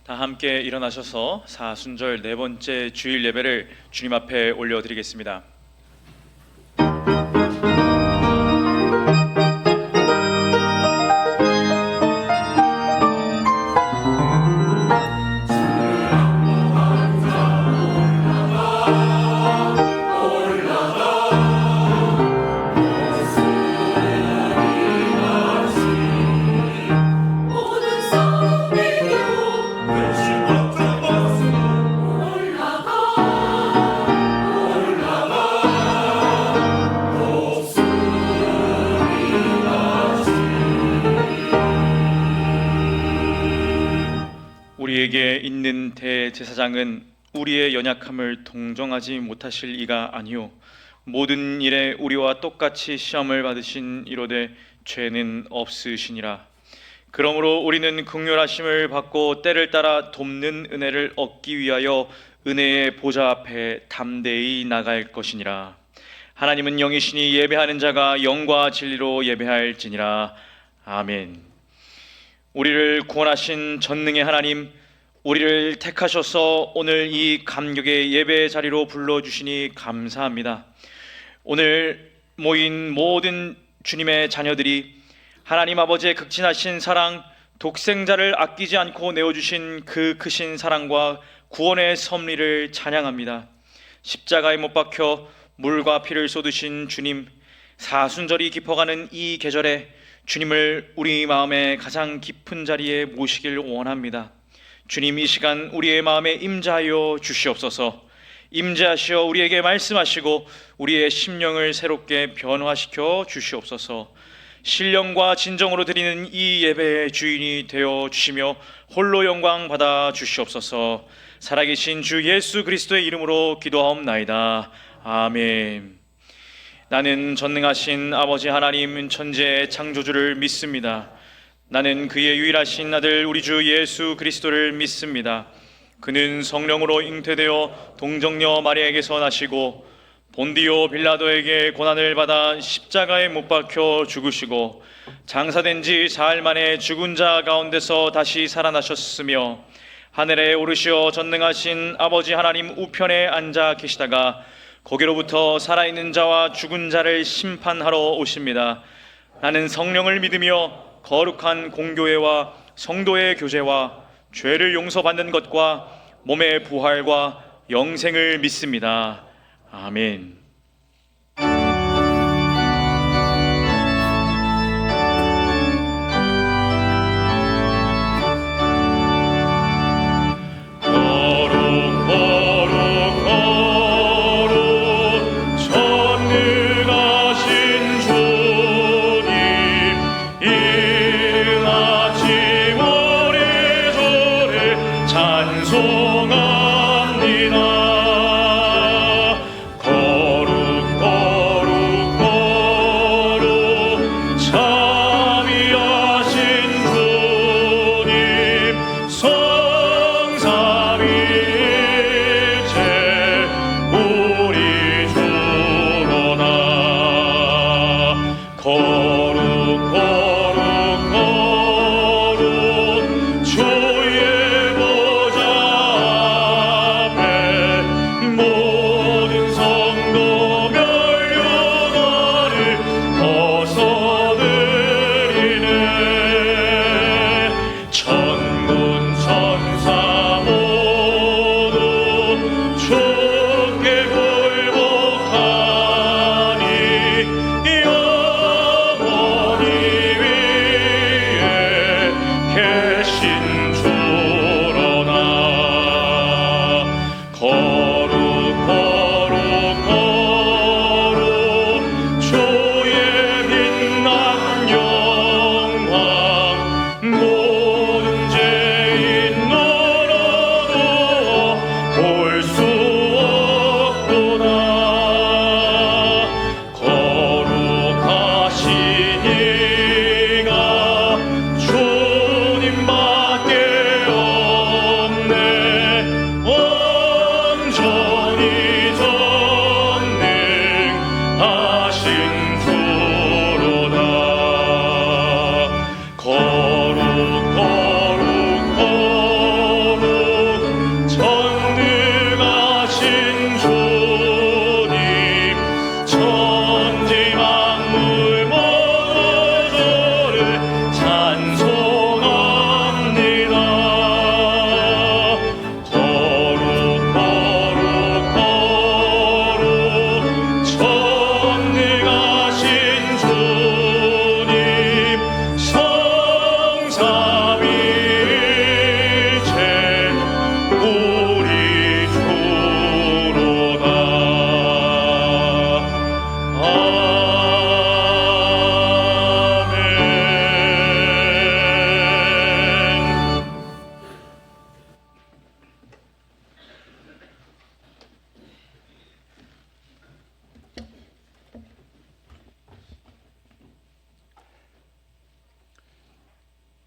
다 함께 일어나셔서 사순절 네 번째 주일 예배를 주님 앞에 올려드리겠습니다. 우리에게 있는 대제사장은 우리의 연약함을 동정하지 못하실 이가 아니요 모든 일에 우리와 똑같이 시험을 받으신 이로되 죄는 없으시니라. 그러므로 우리는 긍휼하심을 받고 때를 따라 돕는 은혜를 얻기 위하여 은혜의 보좌 앞에 담대히 나갈 것이니라. 하나님은 영이시니 예배하는 자가 영과 진리로 예배할지니라. 아멘. 우리를 구원하신 전능의 하나님, 우리를 택하셔서 오늘 이 감격의 예배 자리로 불러주시니 감사합니다. 오늘 모인 모든 주님의 자녀들이 하나님 아버지의 극진하신 사랑, 독생자를 아끼지 않고 내어주신 그 크신 사랑과 구원의 섭리를 찬양합니다. 십자가에 못 박혀 물과 피를 쏟으신 주님, 사순절이 깊어가는 이 계절에 주님을 우리 마음의 가장 깊은 자리에 모시길 원합니다. 주님, 이 시간 우리의 마음에 임재하여 주시옵소서. 임재하시어 우리에게 말씀하시고 우리의 심령을 새롭게 변화시켜 주시옵소서. 신령과 진정으로 드리는 이 예배의 주인이 되어 주시며 홀로 영광 받아 주시옵소서. 살아계신 주 예수 그리스도의 이름으로 기도하옵나이다. 아멘. 나는 전능하신 아버지 하나님 천지의 창조주를 믿습니다. 나는 그의 유일하신 아들 우리 주 예수 그리스도를 믿습니다. 그는 성령으로 잉태되어 동정녀 마리아에게서 나시고 본디오 빌라도에게 고난을 받아 십자가에 못 박혀 죽으시고 장사된 지 사흘 만에 죽은 자 가운데서 다시 살아나셨으며 하늘에 오르시어 전능하신 아버지 하나님 우편에 앉아 계시다가 거기로부터 살아있는 자와 죽은 자를 심판하러 오십니다. 나는 성령을 믿으며 거룩한 공교회와 성도의 교제와 죄를 용서받는 것과 몸의 부활과 영생을 믿습니다. 아멘. 주님 밖에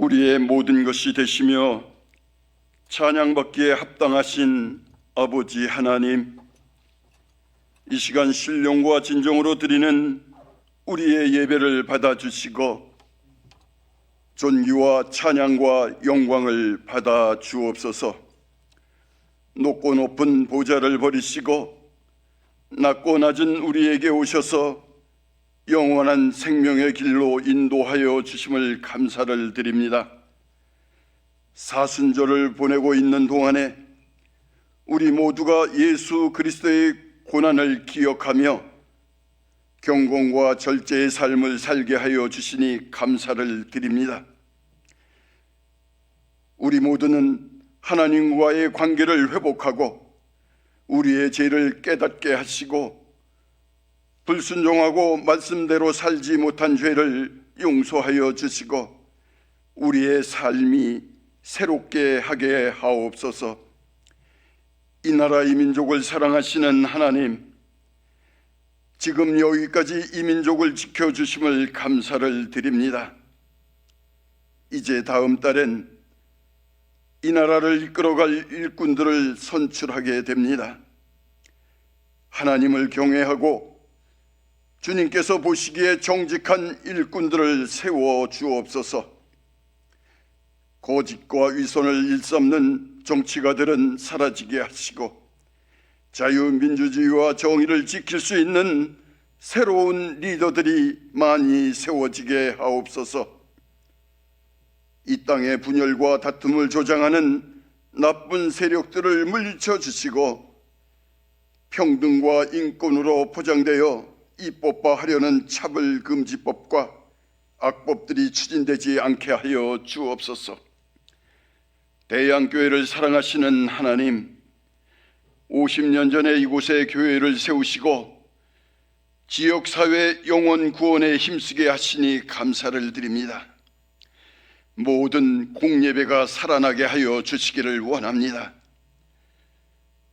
우리의 모든 것이 되시며 찬양받기에 합당하신 아버지 하나님, 이 시간 신령과 진정으로 드리는 우리의 예배를 받아주시고 존귀와 찬양과 영광을 받아 주옵소서. 높고 높은 보좌를 버리시고 낮고 낮은 우리에게 오셔서 영원한 생명의 길로 인도하여 주심을 감사를 드립니다. 사순절을 보내고 있는 동안에 우리 모두가 예수 그리스도의 고난을 기억하며 경건과 절제의 삶을 살게 하여 주시니 감사를 드립니다. 우리 모두는 하나님과의 관계를 회복하고 우리의 죄를 깨닫게 하시고 불순종하고 말씀대로 살지 못한 죄를 용서하여 주시고 우리의 삶이 새롭게 하게 하옵소서. 이 나라 이 민족을 사랑하시는 하나님, 지금 여기까지 이 민족을 지켜주심을 감사를 드립니다. 이제 다음 달엔 이 나라를 이끌어갈 일꾼들을 선출하게 됩니다. 하나님을 경외하고 주님께서 보시기에 정직한 일꾼들을 세워 주옵소서. 거짓과 위선을 일삼는 정치가들은 사라지게 하시고 자유민주주의와 정의를 지킬 수 있는 새로운 리더들이 많이 세워지게 하옵소서. 이 땅의 분열과 다툼을 조장하는 나쁜 세력들을 물리쳐 주시고 평등과 인권으로 포장되어 입법화하려는 차별금지법과 악법들이 추진되지 않게 하여 주옵소서. 대양교회를 사랑하시는 하나님, 50년 전에 이곳에 교회를 세우시고 지역사회 영혼 구원에 힘쓰게 하시니 감사를 드립니다. 모든 공예배가 살아나게 하여 주시기를 원합니다.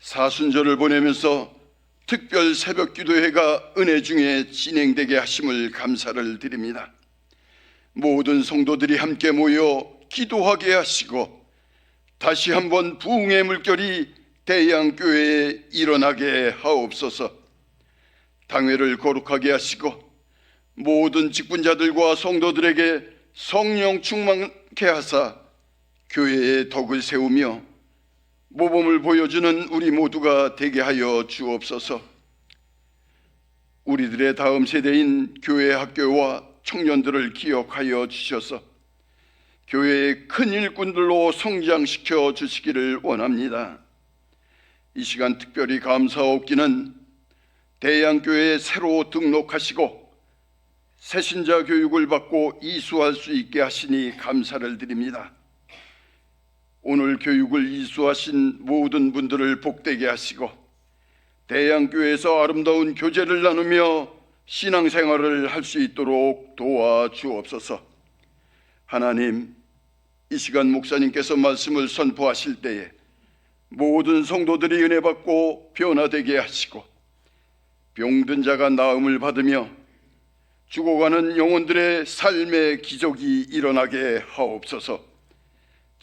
사순절을 보내면서 특별 새벽 기도회가 은혜 중에 진행되게 하심을 감사를 드립니다. 모든 성도들이 함께 모여 기도하게 하시고 다시 한번 부흥의 물결이 대양교회에 일어나게 하옵소서. 당회를 거룩하게 하시고 모든 직분자들과 성도들에게 성령 충만케 하사 교회의 덕을 세우며 모범을 보여주는 우리 모두가 되게 하여 주옵소서. 우리들의 다음 세대인 교회 학교와 청년들을 기억하여 주셔서 교회의 큰 일꾼들로 성장시켜 주시기를 원합니다. 이 시간 특별히 감사옵기는 대양교회에 새로 등록하시고 새신자 교육을 받고 이수할 수 있게 하시니 감사를 드립니다. 오늘 교육을 이수하신 모든 분들을 복되게 하시고 대양교회에서 아름다운 교제를 나누며 신앙생활을 할 수 있도록 도와주옵소서. 하나님, 이 시간 목사님께서 말씀을 선포하실 때에 모든 성도들이 은혜 받고 변화되게 하시고 병든 자가 나음을 받으며 죽어가는 영혼들의 삶의 기적이 일어나게 하옵소서.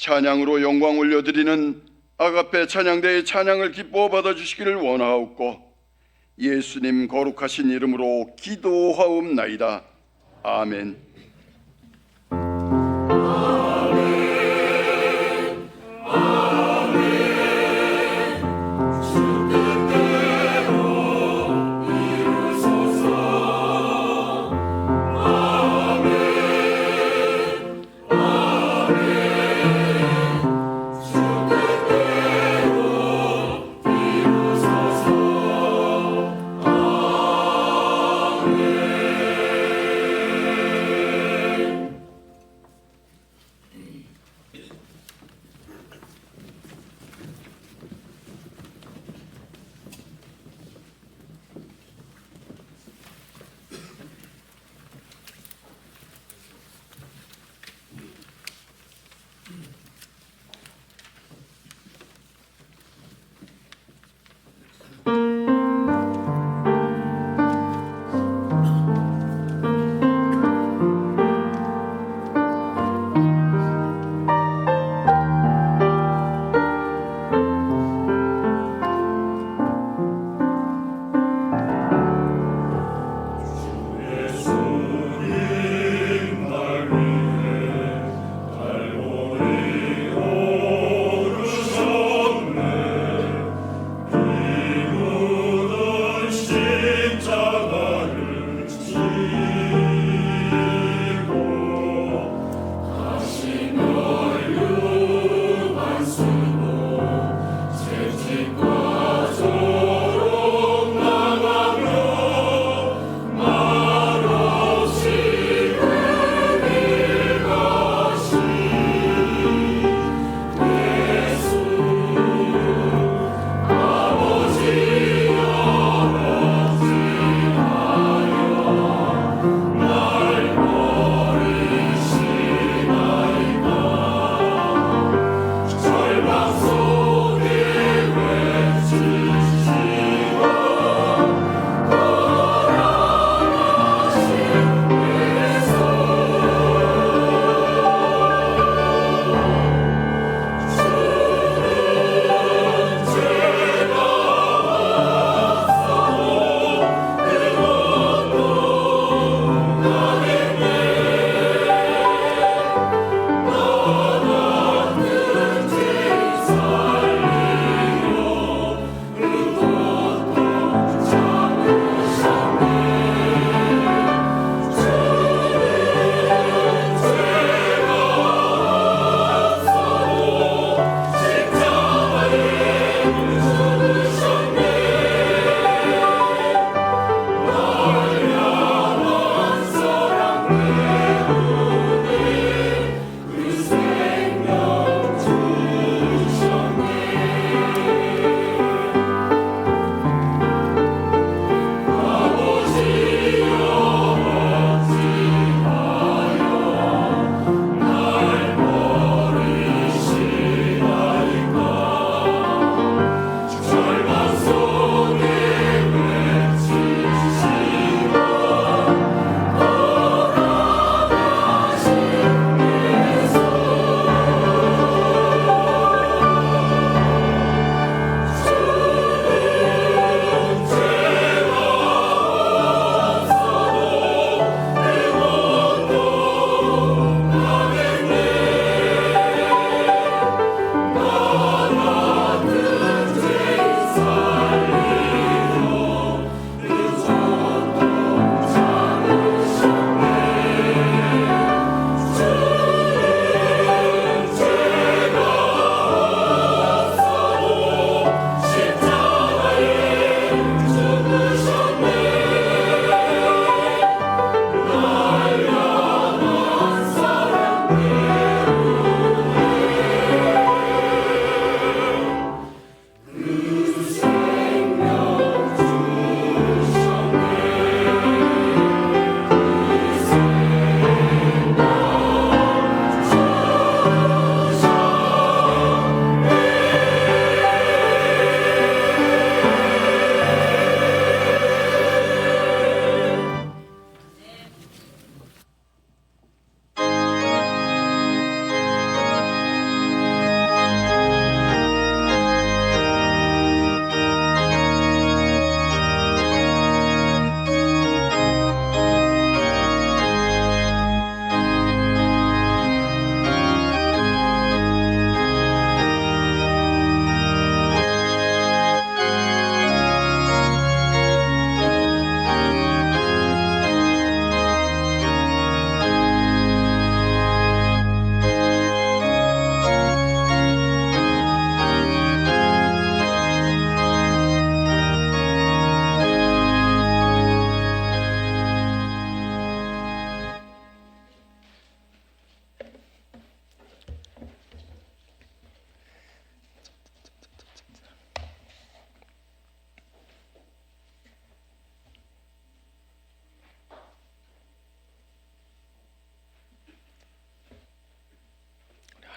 찬양으로 영광 올려드리는 아가페 찬양대의 찬양을 기뻐 받아주시기를 원하옵고 예수님 거룩하신 이름으로 기도하옵나이다. 아멘.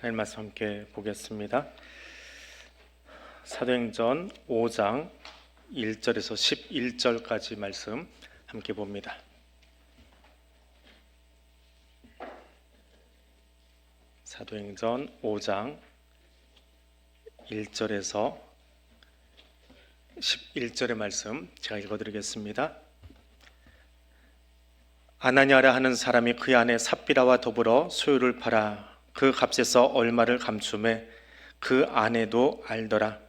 하나님 말씀 함께 보겠습니다. 사도행전 5장 1절에서 11절까지 말씀 함께 봅니다. 사도행전 5장 1절에서 11절의 말씀 제가 읽어드리겠습니다. 아나니아라 하는 사람이 그 안에 삽비라와 더불어 소유를 팔아 그 값에서 얼마를 감춤해 그 아내도 알더라.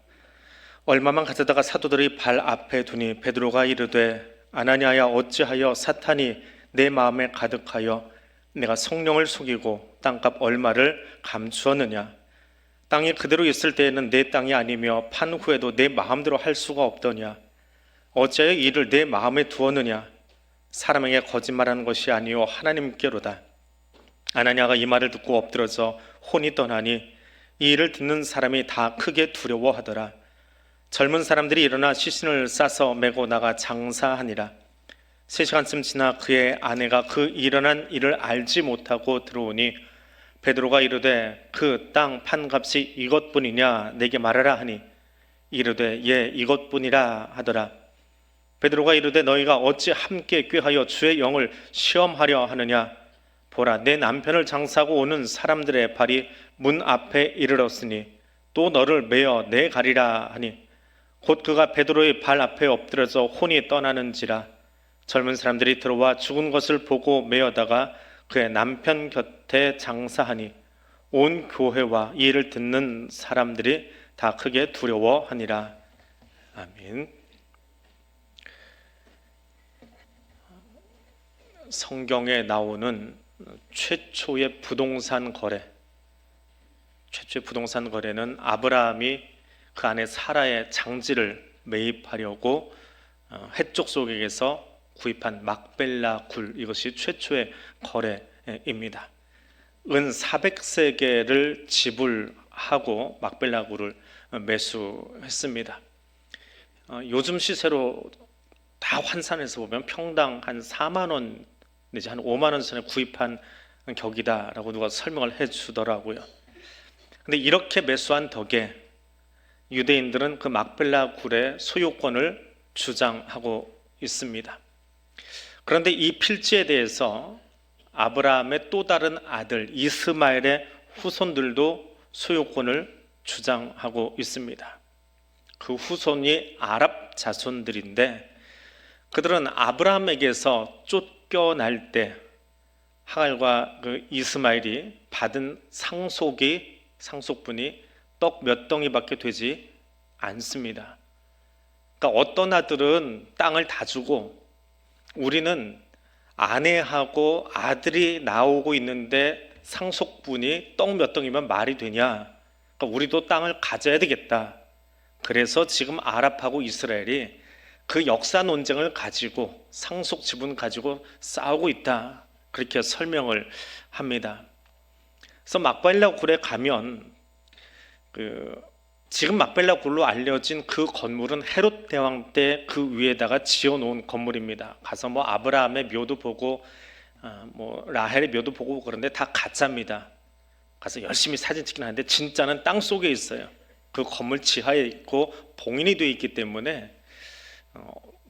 얼마만 가져다가 사도들이 발 앞에 두니 베드로가 이르되 아나니아야 어찌하여 사탄이 내 마음에 가득하여 내가 성령을 속이고 땅값 얼마를 감추었느냐. 땅이 그대로 있을 때에는 내 땅이 아니며 판 후에도 내 마음대로 할 수가 없더냐. 어찌하여 이를 내 마음에 두었느냐. 사람에게 거짓말하는 것이 아니요 하나님께로다. 아나니아가 이 말을 듣고 엎드려서 혼이 떠나니 이 일을 듣는 사람이 다 크게 두려워하더라. 젊은 사람들이 일어나 시신을 싸서 메고 나가 장사하니라. 3시간쯤 지나 그의 아내가 그 일어난 일을 알지 못하고 들어오니 베드로가 이르되 그 땅 판값이 이것뿐이냐 내게 말하라 하니 이르되 예 이것뿐이라 하더라. 베드로가 이르되 너희가 어찌 함께 꾀하여 주의 영을 시험하려 하느냐. 보라 내 남편을 장사하고 오는 사람들의 발이 문 앞에 이르렀으니 또 너를 메어 내 가리라 하니 곧 그가 베드로의 발 앞에 엎드려서 혼이 떠나는지라. 젊은 사람들이 들어와 죽은 것을 보고 메어다가 그의 남편 곁에 장사하니 온 교회와 이 일을 듣는 사람들이 다 크게 두려워하니라. 아멘. 성경에 나오는 최초의 부동산 거래는 아브라함이 그 안에 사라의 장지를 매입하려고 해쪽 속에서 구입한 막벨라 굴, 이것이 최초의 거래입니다. 은 400세겔을 지불하고 막벨라 굴을 매수했습니다. 요즘 시세로 다 환산해서 보면 평당 한 4만 원 내지 한 5만 원 선에 구입한 격이다라고 누가 설명을 해주더라고요. 근데 이렇게 매수한 덕에 유대인들은 그 막벨라 굴의 소유권을 주장하고 있습니다. 그런데 이 필지에 대해서 아브라함의 또 다른 아들 이스마엘의 후손들도 소유권을 주장하고 있습니다. 그 후손이 아랍 자손들인데 그들은 아브라함에게서 쫓겨날 때 하갈과 그 이스마엘이 받은 상속분이 떡 몇 덩이밖에 되지 않습니다. 그러니까 어떤 아들은 땅을 다 주고 우리는 아내하고 아들이 나오고 있는데 상속분이 떡 몇 덩이면 말이 되냐. 그러니까 우리도 땅을 가져야 되겠다. 그래서 지금 아랍하고 이스라엘이 그 역사 논쟁을 가지고 상속 지분 가지고 싸우고 있다. 그렇게 설명을 합니다. 그래서 막벨라 굴에 가면 지금 막벨라 굴로 알려진 그 건물은 헤롯 대왕 때 그 위에다가 지어놓은 건물입니다. 가서 뭐 아브라함의 묘도 보고 뭐 라헬의 묘도 보고 그런데 다 가짜입니다. 가서 열심히 사진 찍긴 하는데 진짜는 땅 속에 있어요. 그 건물 지하에 있고 봉인이 되어 있기 때문에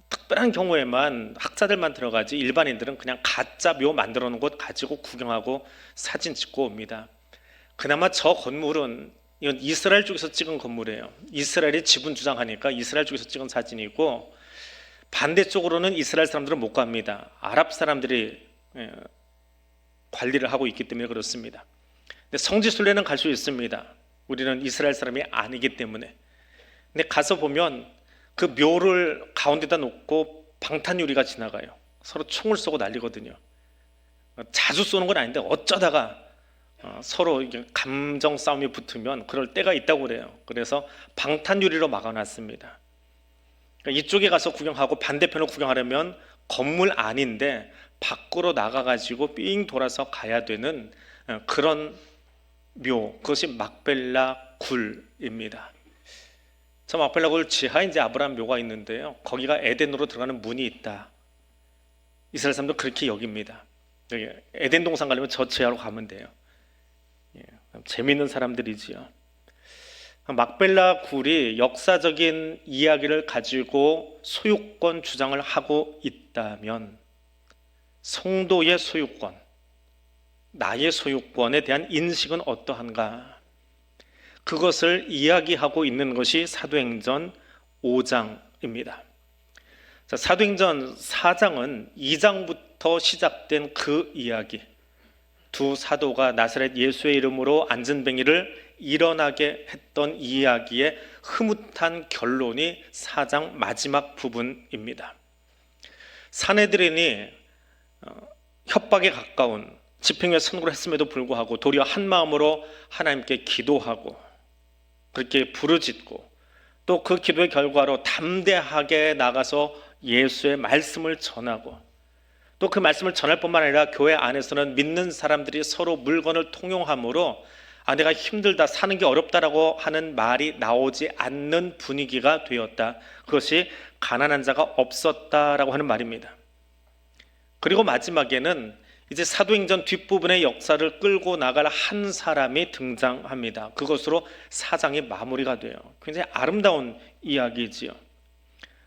특별한 경우에만 학자들만 들어가지 일반인들은 그냥 가짜 묘 만들어 놓은 곳 가지고 구경하고 사진 찍고 옵니다. 그나마 저 건물은 이건 이스라엘 쪽에서 찍은 건물이에요. 이스라엘이 지분 주장하니까 이스라엘 쪽에서 찍은 사진이고 반대쪽으로는 이스라엘 사람들은 못 갑니다. 아랍 사람들이 관리를 하고 있기 때문에 그렇습니다. 근데 성지순례는 갈 수 있습니다. 우리는 이스라엘 사람이 아니기 때문에. 근데 가서 보면 그 묘를 가운데다 놓고 방탄유리가 지나가요. 서로 총을 쏘고 난리거든요. 자주 쏘는 건 아닌데 어쩌다가 서로 이게 감정 싸움이 붙으면 그럴 때가 있다고 그래요. 그래서 방탄유리로 막아놨습니다. 그러니까 이쪽에 가서 구경하고 반대편을 구경하려면 건물 안인데 밖으로 나가가지고 삥 돌아서 가야 되는 그런 묘, 그것이 막벨라 굴입니다. 저 막벨라 굴 지하에 이제 아브라함 묘가 있는데요. 거기가 에덴으로 들어가는 문이 있다. 이스라엘 사람도 그렇게 여깁니다. 여기 에덴 동산 가려면 저 지하로 가면 돼요. 재미있는 사람들이지요. 막벨라 굴이 역사적인 이야기를 가지고 소유권 주장을 하고 있다면 성도의 소유권, 나의 소유권에 대한 인식은 어떠한가? 그것을 이야기하고 있는 것이 사도행전 5장입니다. 자, 사도행전 4장은 2장부터 시작된 그 이야기, 두 사도가 나사렛 예수의 이름으로 안전뱅이를 일어나게 했던 이야기의 흐뭇한 결론이 4장 마지막 부분입니다. 사내들인이 협박에 가까운 집행유예 선고를 했음에도 불구하고 도리어 한 마음으로 하나님께 기도하고 그렇게 부르짖고 또 그 기도의 결과로 담대하게 나가서 예수의 말씀을 전하고 또 그 말씀을 전할 뿐만 아니라 교회 안에서는 믿는 사람들이 서로 물건을 통용함으로 내가 힘들다, 사는 게 어렵다라고 하는 말이 나오지 않는 분위기가 되었다. 그것이 가난한 자가 없었다라고 하는 말입니다. 그리고 마지막에는 이제 사도행전 뒷부분의 역사를 끌고 나갈 한 사람이 등장합니다. 그것으로 4장이 마무리가 돼요. 굉장히 아름다운 이야기지요.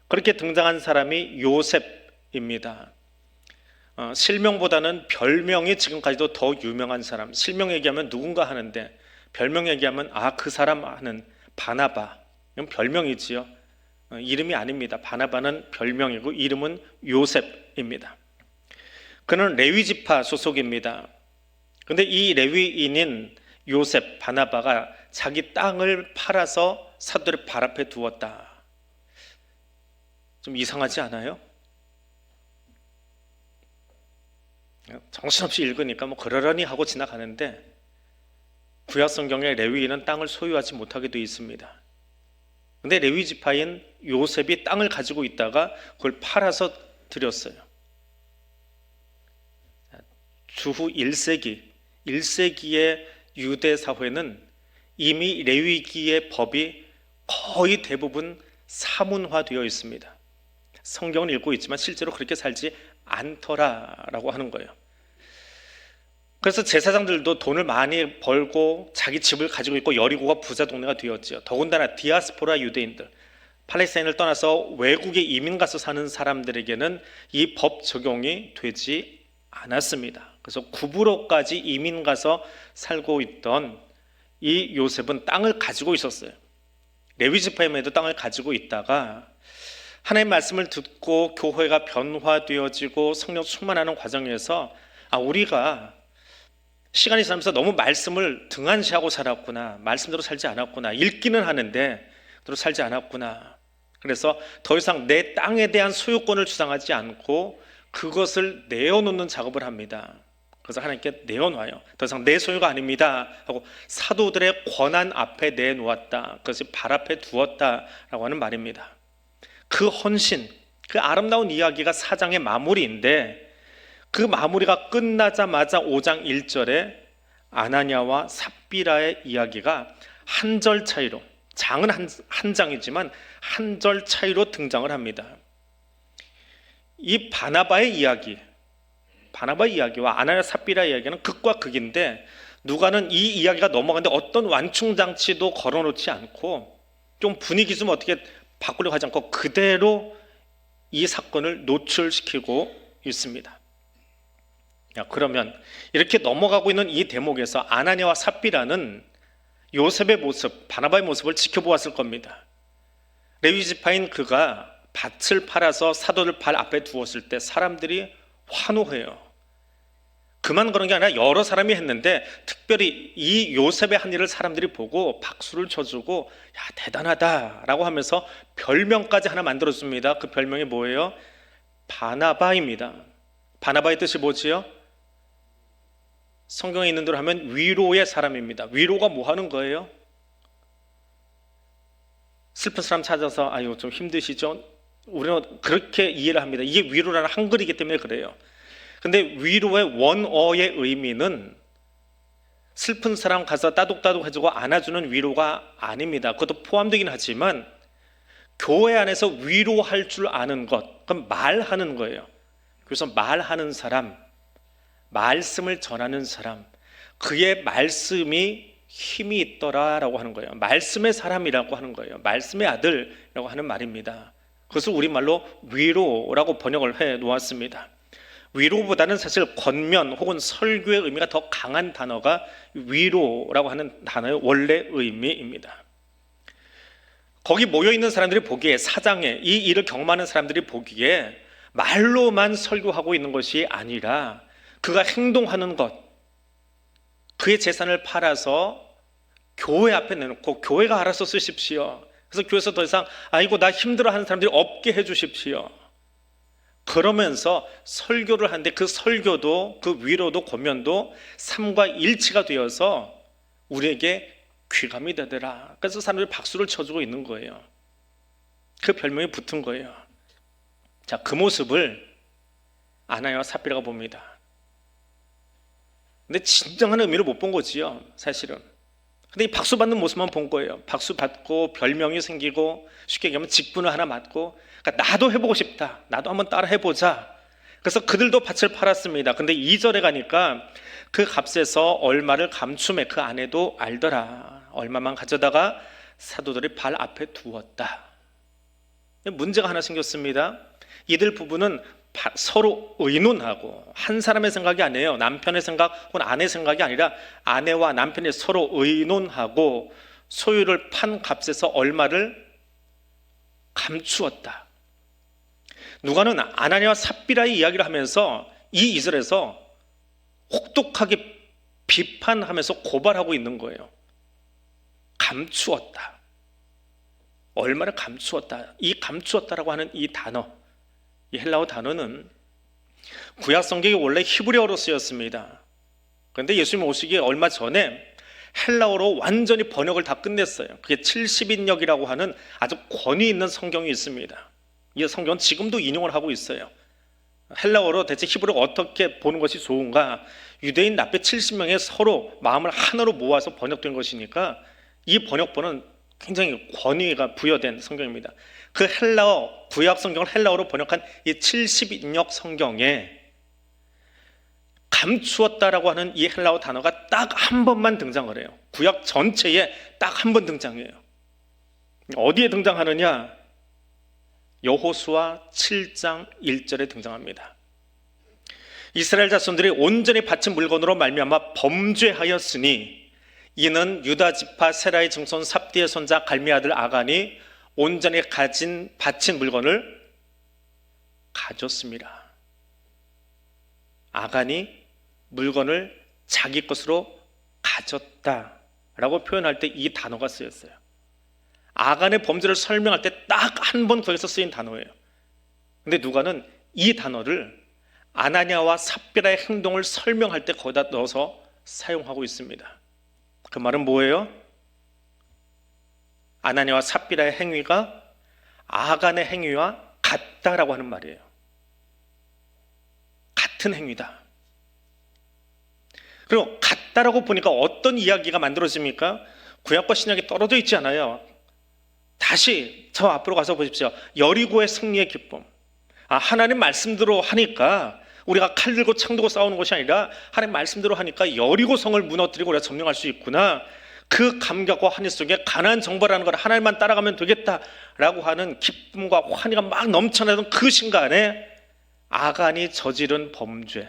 그렇게 등장한 사람이 요셉입니다. 실명보다는 별명이 지금까지도 더 유명한 사람. 실명 얘기하면 누군가 하는데 별명 얘기하면 그 사람 하는 바나바. 이건 별명이지요. 이름이 아닙니다. 바나바는 별명이고 이름은 요셉입니다. 그는 레위 지파 소속입니다. 그런데 이 레위인인 요셉 바나바가 자기 땅을 팔아서 사도들의 발 앞에 두었다. 좀 이상하지 않아요? 정신없이 읽으니까 그러려니 하고 지나가는데 구약 성경에 레위인은 땅을 소유하지 못하게 되어 있습니다. 그런데 레위 지파인 요셉이 땅을 가지고 있다가 그걸 팔아서 드렸어요. 주후 1세기의 유대 사회는 이미 레위기의 법이 거의 대부분 사문화되어 있습니다. 성경은 읽고 있지만 실제로 그렇게 살지 않더라라고 하는 거예요. 그래서 제사장들도 돈을 많이 벌고 자기 집을 가지고 있고 여리고가 부자 동네가 되었지요. 더군다나 디아스포라 유대인들, 팔레스타인을 떠나서 외국에 이민 가서 사는 사람들에게는 이 법 적용이 되지 않았습니다. 그래서 구브로까지 이민 가서 살고 있던 이 요셉은 땅을 가지고 있었어요. 레위 지파임에도 땅을 가지고 있다가 하나님의 말씀을 듣고 교회가 변화되어지고 성령 충만하는 과정에서 우리가 시간이 지나면서 너무 말씀을 등한시하고 살았구나, 말씀대로 살지 않았구나, 읽기는 하는데 그대로 살지 않았구나. 그래서 더 이상 내 땅에 대한 소유권을 주장하지 않고 그것을 내어놓는 작업을 합니다. 그래서 하나님께 내어놔요. 더 이상 내 소유가 아닙니다 하고 사도들의 권한 앞에 내놓았다. 그것이 발 앞에 두었다라고 하는 말입니다. 그 헌신, 그 아름다운 이야기가 4장의 마무리인데 그 마무리가 끝나자마자 5장 1절에 아나니아와 삽비라의 이야기가 한 절 차이로, 장은 한 장이지만 한 절 차이로 등장을 합니다. 이 바나바의 이야기와 아나니아 삽비라 이야기는 극과 극인데 누가는 이 이야기가 넘어가는데 어떤 완충장치도 걸어놓지 않고 좀 분위기 좀 어떻게 바꾸려고 하지 않고 그대로 이 사건을 노출시키고 있습니다. 그러면 이렇게 넘어가고 있는 이 대목에서 아나니아와 삽비라는 요셉의 모습, 바나바의 모습을 지켜보았을 겁니다. 레위 지파인 그가 밭을 팔아서 사도들 발 앞에 두었을 때 사람들이 환호해요. 그만 그런 게 아니라 여러 사람이 했는데 특별히 이 요셉의 한 일을 사람들이 보고 박수를 쳐주고 대단하다라고 하면서 별명까지 하나 만들어줍니다. 그 별명이 뭐예요? 바나바입니다. 바나바의 뜻이 뭐지요? 성경에 있는 대로 하면 위로의 사람입니다. 위로가 뭐 하는 거예요? 슬픈 사람 찾아서 좀 힘드시죠? 우리는 그렇게 이해를 합니다. 이게 위로라는 한글이기 때문에 그래요. 근데 위로의 원어의 의미는 슬픈 사람 가서 따독따독 해주고 안아주는 위로가 아닙니다. 그것도 포함되긴 하지만 교회 안에서 위로할 줄 아는 것, 그럼 말하는 거예요. 그래서 말하는 사람, 말씀을 전하는 사람, 그의 말씀이 힘이 있더라라고 하는 거예요. 말씀의 사람이라고 하는 거예요. 말씀의 아들이라고 하는 말입니다. 그것을 우리말로 위로라고 번역을 해 놓았습니다. 위로보다는 사실 권면 혹은 설교의 의미가 더 강한 단어가 위로라고 하는 단어의 원래 의미입니다. 거기 모여있는 사람들이 보기에, 사장에 이 일을 경험하는 사람들이 보기에 말로만 설교하고 있는 것이 아니라 그가 행동하는 것, 그의 재산을 팔아서 교회 앞에 내놓고 교회가 알아서 쓰십시오. 그래서 교회에서 더 이상 아이고 나 힘들어하는 사람들이 없게 해주십시오. 그러면서 설교를 하는데 그 설교도, 그 위로도 권면도 삶과 일치가 되어서 우리에게 귀감이 되더라. 그래서 사람들이 박수를 쳐주고 있는 거예요. 그 별명이 붙은 거예요. 자, 그 모습을 아나니아와 삽비라가 봅니다. 근데 진정한 의미를 못 본 거지요, 사실은. 근데 이 박수 받는 모습만 본 거예요. 박수 받고 별명이 생기고 쉽게 얘기하면 직분을 하나 맡고, 그러니까 나도 해보고 싶다, 나도 한번 따라 해보자. 그래서 그들도 밭을 팔았습니다. 근데 2절에 가니까 그 값에서 얼마를 감춤해 그 아내도 알더라. 얼마만 가져다가 사도들이 발 앞에 두었다. 문제가 하나 생겼습니다. 이들 부부는 서로 의논하고, 한 사람의 생각이 아니에요. 남편의 생각 혹은 아내의 생각이 아니라 아내와 남편이 서로 의논하고 소유를 판 값에서 얼마를 감추었다. 누가는 아나니아와 삽비라의 이야기를 하면서 이 이절에서 혹독하게 비판하면서 고발하고 있는 거예요. 감추었다. 얼마를 감추었다. 이 감추었다라고 하는 이 단어, 이 헬라어 단어는 구약 성경이 원래 히브리어로 쓰였습니다. 그런데 예수님 오시기 얼마 전에 헬라어로 완전히 번역을 다 끝냈어요. 그게 70인역이라고 하는 아주 권위 있는 성경이 있습니다. 이 성경은 지금도 인용을 하고 있어요. 헬라어로 대체 히브리어가 어떻게 보는 것이 좋은가? 유대인 납배 70명의 서로 마음을 하나로 모아서 번역된 것이니까 이 번역본은 굉장히 권위가 부여된 성경입니다. 그 헬라어, 구약 성경을 헬라어로 번역한 이 70인역 성경에 감추었다라고 하는 이 헬라어 단어가 딱 한 번만 등장을 해요. 구약 전체에 딱 한 번 등장해요. 어디에 등장하느냐? 여호수아 7장 1절에 등장합니다. 이스라엘 자손들이 온전히 바친 물건으로 말미암아 범죄하였으니 이는 유다 지파 세라의 증손 삽디의 손자 갈미 아들 아간이 온전히 바친 물건을 가졌습니다. 아간이 물건을 자기 것으로 가졌다라고 표현할 때 이 단어가 쓰였어요. 아간의 범죄를 설명할 때 딱 한 번 거기서 쓰인 단어예요. 근데 누가는 이 단어를 아나니아와 삽비라의 행동을 설명할 때 거기다 넣어서 사용하고 있습니다. 그 말은 뭐예요? 아나니아와 삽비라의 행위가 아간의 행위와 같다라고 하는 말이에요. 같은 행위다. 그리고 같다라고 보니까 어떤 이야기가 만들어집니까? 구약과 신약이 떨어져 있지 않아요. 다시 저 앞으로 가서 보십시오. 여리고의 승리의 기쁨. 하나님 말씀대로 하니까 우리가 칼 들고 창 들고 싸우는 것이 아니라 하나님 말씀대로 하니까 여리고 성을 무너뜨리고 우리가 점령할 수 있구나. 그 감격과 환희 속에 가나안 정벌하는 걸 하나님만 따라가면 되겠다라고 하는 기쁨과 환희가 막 넘쳐나던 그 순간에 아간이 저지른 범죄,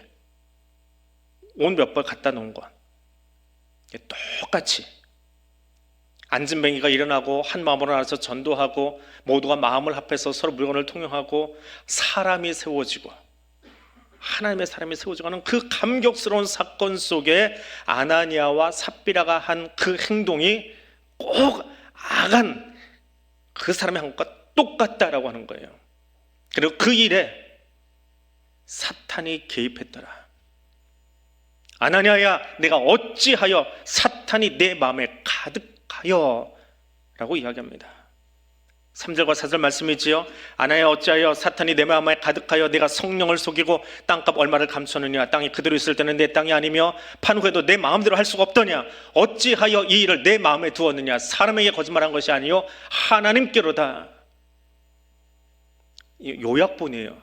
온 몇 벌 갖다 놓은 것, 똑같이 안진뱅이가 일어나고 한 마음으로 나서 전도하고 모두가 마음을 합해서 서로 물건을 통용하고 사람이 세워지고 하나님의 사람이 세워지고 하는 그 감격스러운 사건 속에 아나니아와 삽비라가 한 그 행동이 꼭 아간 그 사람이 한 것과 똑같다라고 하는 거예요. 그리고 그 일에 사탄이 개입했더라. 아나니아야, 내가 어찌하여 사탄이 내 마음에 가득하여 라고 이야기합니다. 3절과 4절 말씀이지요. 아나니아, 어찌하여 사탄이 내 마음에 가득하여 내가 성령을 속이고 땅값 얼마를 감추느냐? 땅이 그대로 있을 때는 내 땅이 아니며 판 후에도 내 마음대로 할 수가 없더냐? 어찌하여 이 일을 내 마음에 두었느냐? 사람에게 거짓말한 것이 아니요 하나님께로다. 요약본이에요.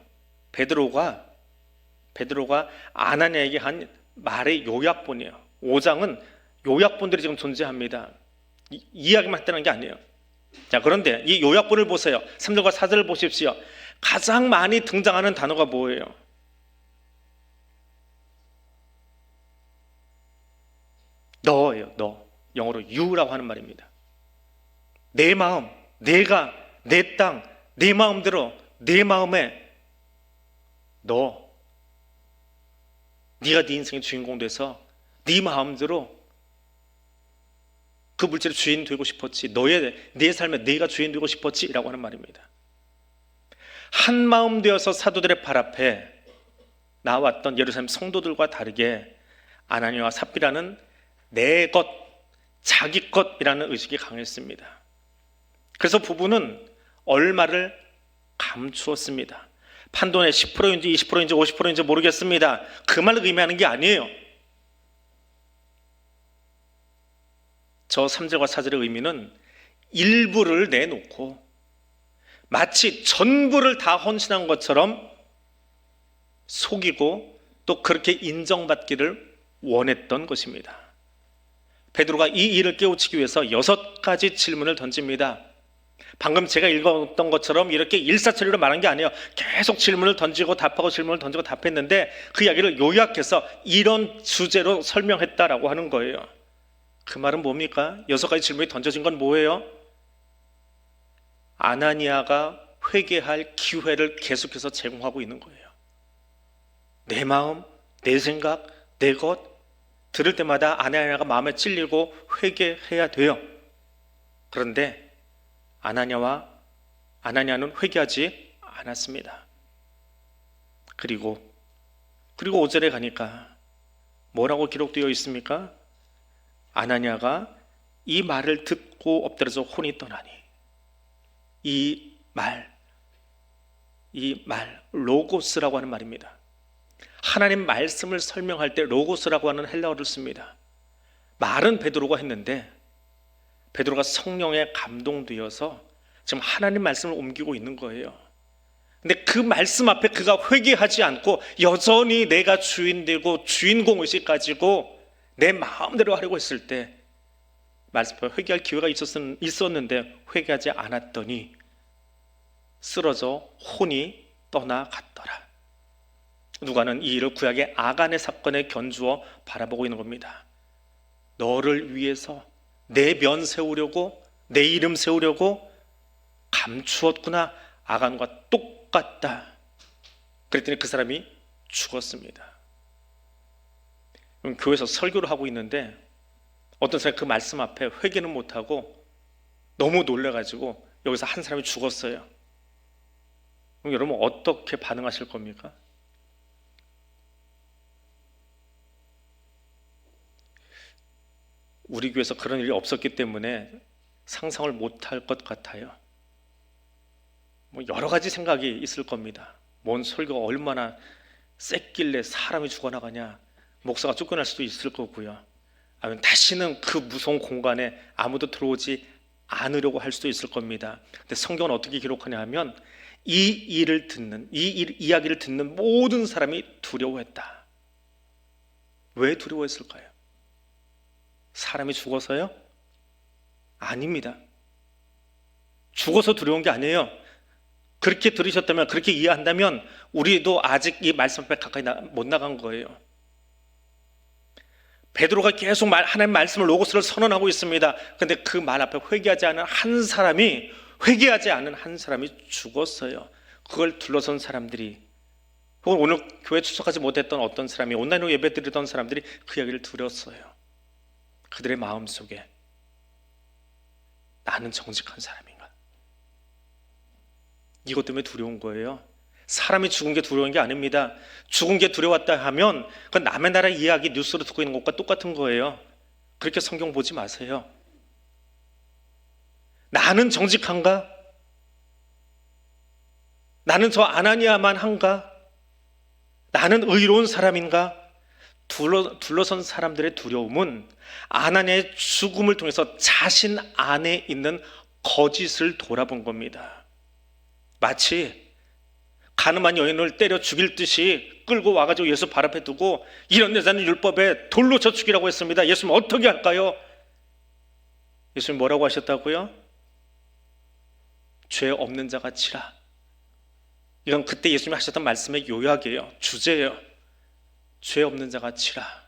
베드로가 아나니아에게 한 말의 요약본이에요. 5장은 요약본들이 지금 존재합니다. 이야기만 했다는 게 아니에요. 자, 그런데 이 요약본을 보세요. 3절과 4절을 보십시오. 가장 많이 등장하는 단어가 뭐예요? 너예요. 너. 영어로 you라고 하는 말입니다. 내 마음, 내가, 내 땅, 내 마음대로, 내 마음에 너. 네가 네 인생의 주인공 돼서 네 마음대로 그 물질의 주인 되고 싶었지, 내 삶에 네가 주인 되고 싶었지 라고 하는 말입니다. 한 마음 되어서 사도들의 발 앞에 나왔던 예루살렘 성도들과 다르게 아나니아와 삽비라는 내 것, 자기 것이라는 의식이 강했습니다. 그래서 부부는 얼마를 감추었습니다. 판돈의 10%인지 20%인지 50%인지 모르겠습니다. 그 말을 의미하는 게 아니에요. 저 3절과 4절의 의미는 일부를 내놓고 마치 전부를 다 헌신한 것처럼 속이고 또 그렇게 인정받기를 원했던 것입니다. 베드로가 이 일을 깨우치기 위해서 6가지 질문을 던집니다. 방금 제가 읽었던 것처럼 이렇게 일사천리로 말한 게 아니에요. 계속 질문을 던지고 답하고 질문을 던지고 답했는데 그 이야기를 요약해서 이런 주제로 설명했다라고 하는 거예요. 그 말은 뭡니까? 6가지 질문이 던져진 건 뭐예요? 아나니아가 회개할 기회를 계속해서 제공하고 있는 거예요. 내 마음, 내 생각, 내 것 들을 때마다 아나니아가 마음에 찔리고 회개해야 돼요. 그런데 아나니아는 회개하지 않았습니다. 그리고 5절에 가니까 뭐라고 기록되어 있습니까? 아나니아가 이 말을 듣고 엎드려서 혼이 떠나니 이 말 로고스라고 하는 말입니다. 하나님 말씀을 설명할 때 로고스라고 하는 헬라어를 씁니다. 말은 베드로가 했는데 베드로가 성령에 감동되어서 지금 하나님 말씀을 옮기고 있는 거예요. 근데 그 말씀 앞에 그가 회개하지 않고 여전히 내가 주인 되고 주인공 의식 가지고 내 마음대로 하려고 했을 때 말씀 앞에 회개할 기회가 있었는데 회개하지 않았더니 쓰러져 혼이 떠나갔더라. 누가는 이 일을 구약의 아간의 사건에 견주어 바라보고 있는 겁니다. 너를 위해서 내 면 세우려고 내 이름 세우려고 감추었구나. 아간과 똑같다. 그랬더니 그 사람이 죽었습니다. 교회에서 설교를 하고 있는데 어떤 사람이 그 말씀 앞에 회개는 못하고 너무 놀라가지고 여기서 한 사람이 죽었어요. 그럼 여러분 어떻게 반응하실 겁니까? 우리 교회에서 그런 일이 없었기 때문에 상상을 못할 것 같아요. 여러 가지 생각이 있을 겁니다. 뭔 설교가 얼마나 셌길래 사람이 죽어나가냐, 목사가 쫓겨날 수도 있을 거고요. 아니면 다시는 그 무서운 공간에 아무도 들어오지 않으려고 할 수도 있을 겁니다. 근데 성경은 어떻게 기록하냐 하면 이 이야기를 듣는 모든 사람이 두려워했다. 왜 두려워했을까요? 사람이 죽어서요? 아닙니다. 죽어서 두려운 게 아니에요. 그렇게 들으셨다면, 그렇게 이해한다면 우리도 아직 이 말씀 앞에 가까이 못 나간 거예요. 베드로가 계속 하나님 말씀을 로고스를 선언하고 있습니다. 그런데 그 말 앞에 회개하지 않은 한 사람이 죽었어요. 그걸 둘러선 사람들이, 혹은 오늘 교회 출석하지 못했던 어떤 사람이, 온라인으로 예배드리던 사람들이 그 이야기를 들었어요. 그들의 마음속에 나는 정직한 사람인가? 이것 때문에 두려운 거예요. 사람이 죽은 게 두려운 게 아닙니다. 죽은 게 두려웠다 하면 그건 남의 나라 이야기 뉴스로 듣고 있는 것과 똑같은 거예요. 그렇게 성경 보지 마세요. 나는 정직한가? 나는 저 아나니아만 한가? 나는 의로운 사람인가? 둘러선 사람들의 두려움은 아나니아의 죽음을 통해서 자신 안에 있는 거짓을 돌아본 겁니다. 마치 가늠한 여인을 때려 죽일 듯이 끌고 와가지고 예수 발 앞에 두고 이런 여자는 율법에 돌로 쳐 죽이라고 했습니다. 예수님 어떻게 할까요? 예수님 뭐라고 하셨다고요? 죄 없는 자가 치라. 이건 그때 예수님이 하셨던 말씀의 요약이에요. 주제예요. 죄 없는 자가 치라.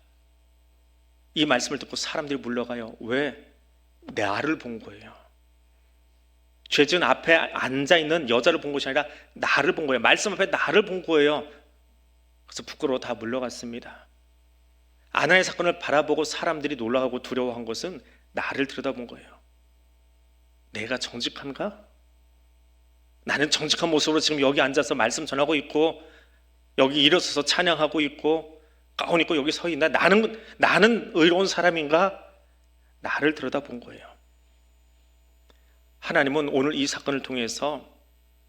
이 말씀을 듣고 사람들이 물러가요. 왜? 나를 본 거예요. 죄 지은 앞에 앉아있는 여자를 본 것이 아니라 나를 본 거예요. 말씀 앞에 나를 본 거예요. 그래서 부끄러워 다 물러갔습니다. 아나의 사건을 바라보고 사람들이 놀라고 두려워한 것은 나를 들여다본 거예요. 내가 정직한가? 나는 정직한 모습으로 지금 여기 앉아서 말씀 전하고 있고 여기 일어서서 찬양하고 있고 가운 입고 여기 서 있나? 나는 의로운 사람인가? 나를 들여다본 거예요. 하나님은 오늘 이 사건을 통해서,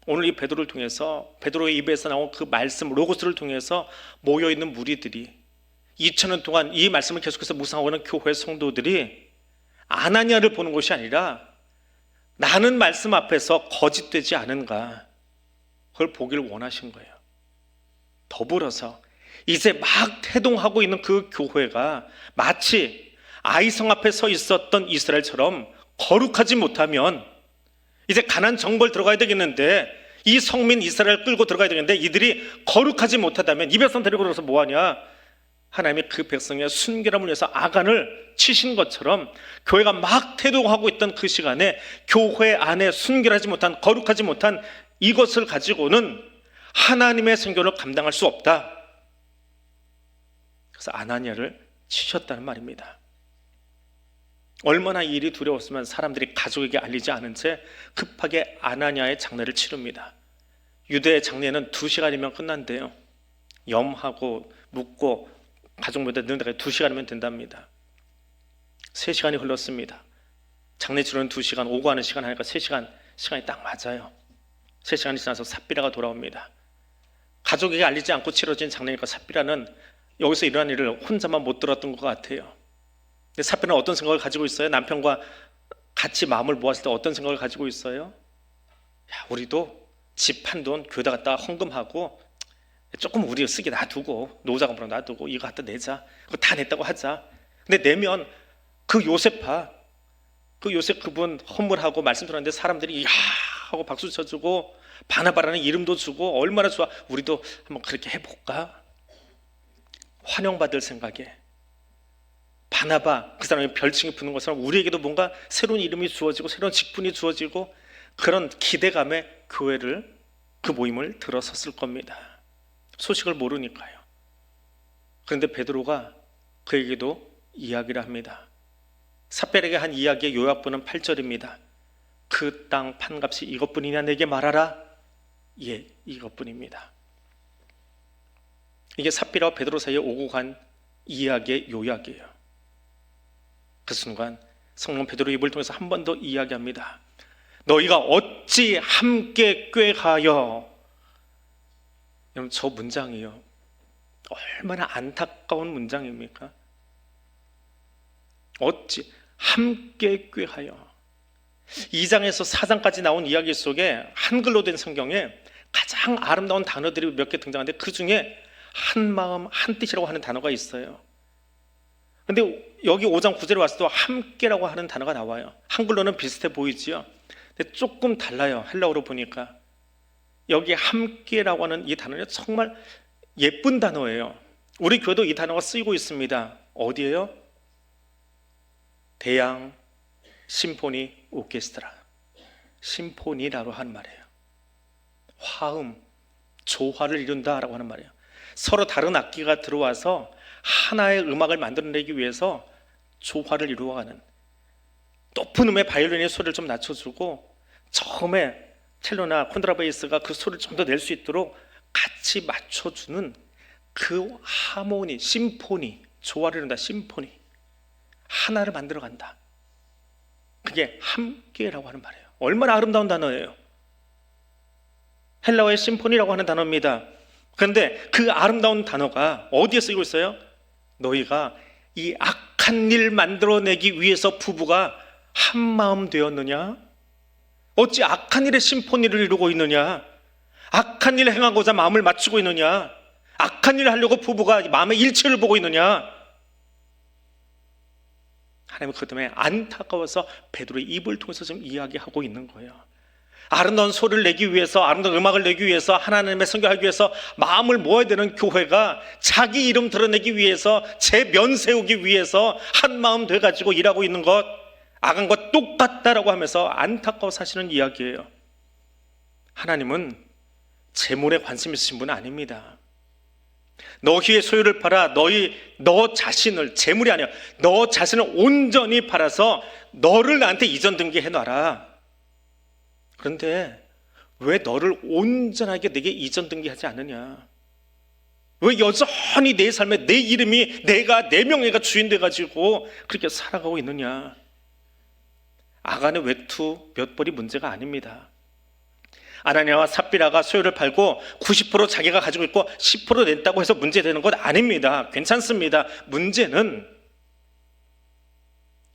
오늘 이 베드로를 통해서, 베드로의 입에서 나온 그 말씀 로고스를 통해서 모여있는 무리들이 2000년 동안 이 말씀을 계속해서 묵상하고 있는 교회 성도들이 아나니아를 보는 것이 아니라 나는 말씀 앞에서 거짓되지 않은가, 그걸 보기를 원하신 거예요. 더불어서 이제 막 태동하고 있는 그 교회가 마치 아이성 앞에 서 있었던 이스라엘처럼 거룩하지 못하면 이제 가나안 정벌 들어가야 되겠는데, 이 성민 이스라엘 끌고 들어가야 되겠는데 이들이 거룩하지 못하다면 이 백성 데리고 들어서 뭐하냐? 하나님이 그 백성의 순결함을 위해서 아간을 치신 것처럼 교회가 막 태동하고 있던 그 시간에 교회 안에 순결하지 못한, 거룩하지 못한 이것을 가지고는 하나님의 생존을 감당할 수 없다. 그래서 아나니아를 치셨다는 말입니다. 얼마나 이 일이 두려웠으면 사람들이 가족에게 알리지 않은 채 급하게 아나니아의 장례를 치릅니다. 유대의 장례는 2시간이면 끝난대요. 염하고 묻고 가족 모두 넣는 데까지 2시간이면 된답니다. 3시간이 흘렀습니다. 장례 치료는 2시간, 오고 하는 시간 하니까 3시간, 시간이 딱 맞아요. 3시간이 지나서 삽비라가 돌아옵니다. 가족에게 알리지 않고 치러진 장례니까 삽비라는 여기서 일어난 일을 혼자만 못 들었던 것 같아요. 근데 삽비는 어떤 생각을 가지고 있어요? 남편과 같이 마음을 모았을 때 어떤 생각을 가지고 있어요? 야, 우리도 집 한 돈 교회다 갖다 헌금하고 조금 우리 쓰게 놔두고 노자금으로 놔두고 이거 갖다 내자. 그거 다 냈다고 하자. 근데 내면 그 요셉 그분 헌물하고 말씀 들었는데 사람들이 야 하고 박수 쳐주고 바나바라는 이름도 주고 얼마나 좋아. 우리도 한번 그렇게 해볼까? 환영받을 생각에 바나바, 그 사람의 별칭이 붙는 것처럼 우리에게도 뭔가 새로운 이름이 주어지고 새로운 직분이 주어지고 그런 기대감에 교회를, 그 모임을 들어섰을 겁니다. 소식을 모르니까요. 그런데 베드로가 그에게도 이야기를 합니다. 삽별에게 한 이야기의 요약본은 8절입니다. 그 땅 판값이 이것뿐이냐 내게 말하라. 예, 이것뿐입니다. 이게 삽비라와 베드로 사이에 오고 간 이야기의 요약이에요. 그 순간 성령 베드로의 입을 통해서 한 번 더 이야기합니다. 너희가 어찌 함께 꾀하여. 여러분, 저 문장이요, 얼마나 안타까운 문장입니까? 어찌 함께 꾀하여. 2장에서 4장까지 나온 이야기 속에 한글로 된 성경에 가장 아름다운 단어들이 몇 개 등장하는데 그 중에 한 마음 한 뜻이라고 하는 단어가 있어요. 근데 여기 5장 9절에 왔을 때 함께라고 하는 단어가 나와요. 한글로는 비슷해 보이지요. 근데 조금 달라요. 헬라어로 보니까. 여기 함께라고 하는 이 단어는 정말 예쁜 단어예요. 우리 교회도 이 단어가 쓰이고 있습니다. 어디예요? 대양 심포니 오케스트라. 심포니라고 하는 말이에요. 화음, 조화를 이룬다라고 하는 말이에요. 서로 다른 악기가 들어와서 하나의 음악을 만들어내기 위해서 조화를 이루어가는, 높은 음의 바이올린의 소리를 좀 낮춰주고 처음에 첼로나 콘트라베이스가 그 소리를 좀 더 낼 수 있도록 같이 맞춰주는 그 하모니, 심포니, 조화를 이룬다. 심포니, 하나를 만들어간다. 그게 함께라고 하는 말이에요. 얼마나 아름다운 단어예요. 헬라어의 심포니라고 하는 단어입니다. 그런데 그 아름다운 단어가 어디에 쓰이고 있어요? 너희가 이 악한 일 만들어내기 위해서 부부가 한 마음 되었느냐? 어찌 악한 일에 심포니를 이루고 있느냐? 악한 일을 행하고자 마음을 맞추고 있느냐? 악한 일을 하려고 부부가 마음의 일치를 보고 있느냐? 하나님은 그것 때문에 안타까워서 베드로의 입을 통해서 지금 이야기하고 있는 거예요. 아름다운 소리를 내기 위해서, 아름다운 음악을 내기 위해서, 하나님의 선교하기 위해서 마음을 모아야 되는 교회가 자기 이름 드러내기 위해서, 제 면 세우기 위해서 한 마음 돼가지고 일하고 있는 것, 악한과 똑같다라고 하면서 안타까워 사시는 이야기예요. 하나님은 재물에 관심 있으신 분은 아닙니다. 너희의 소유를 팔아 너 자신을, 재물이 아니야, 너 자신을 온전히 팔아서 너를 나한테 이전 등기해 놔라. 그런데 왜 너를 온전하게 내게 이전 등기하지 않느냐? 왜 여전히 내 삶에 내 이름이, 내 명예가 주인 돼가지고 그렇게 살아가고 있느냐? 아간의 외투 몇 벌이 문제가 아닙니다. 아나니아와 삽비라가 소유를 팔고 90% 자기가 가지고 있고 10% 냈다고 해서 문제되는 것 아닙니다. 괜찮습니다. 문제는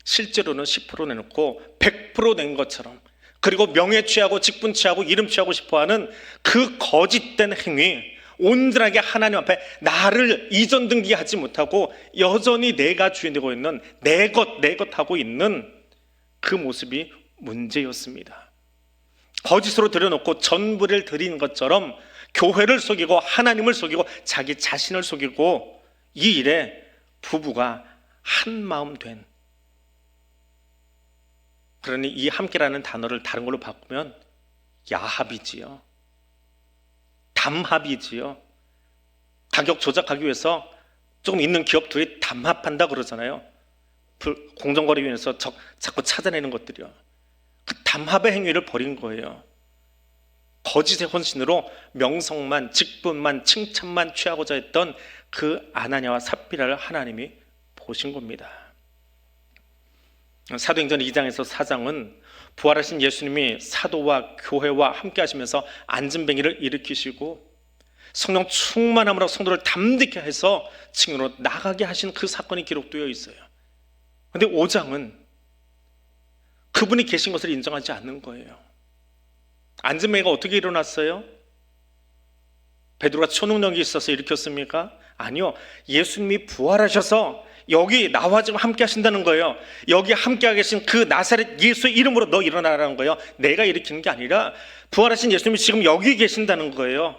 실제로는 10% 내놓고 100% 낸 것처럼, 그리고 명예 취하고 직분 취하고 이름 취하고 싶어하는 그 거짓된 행위, 온전하게 하나님 앞에 나를 이전 등기하지 못하고 여전히 내가 주인 되고 있는 내 것 하고 있는 그 모습이 문제였습니다. 거짓으로 들여놓고 전부를 드린 것처럼 교회를 속이고 하나님을 속이고 자기 자신을 속이고, 이 일에 부부가 한 마음 된, 그러니 이 함께라는 단어를 다른 걸로 바꾸면 야합이지요, 담합이지요. 가격 조작하기 위해서 조금 있는 기업들이 담합한다 그러잖아요. 공정거래위원회에서 자꾸 찾아내는 것들이요. 그 담합의 행위를 벌인 거예요. 거짓의 헌신으로 명성만, 직분만, 칭찬만 취하고자 했던 그 아나니아와 삽비라를 하나님이 보신 겁니다. 사도행전 2장에서 4장은 부활하신 예수님이 사도와 교회와 함께 하시면서 안진뱅이를 일으키시고 성령 충만함으로 성도를 담대케 해서 증인으로 나가게 하신 그 사건이 기록되어 있어요. 그런데 5장은 그분이 계신 것을 인정하지 않는 거예요. 안진뱅이가 어떻게 일어났어요? 베드로가 초능력이 있어서 일으켰습니까? 아니요. 예수님이 부활하셔서 여기 나와 지금 함께 하신다는 거예요. 여기 함께 계신 그 나사렛 예수의 이름으로 너 일어나라는 거예요. 내가 일으키는 게 아니라 부활하신 예수님이 지금 여기 계신다는 거예요.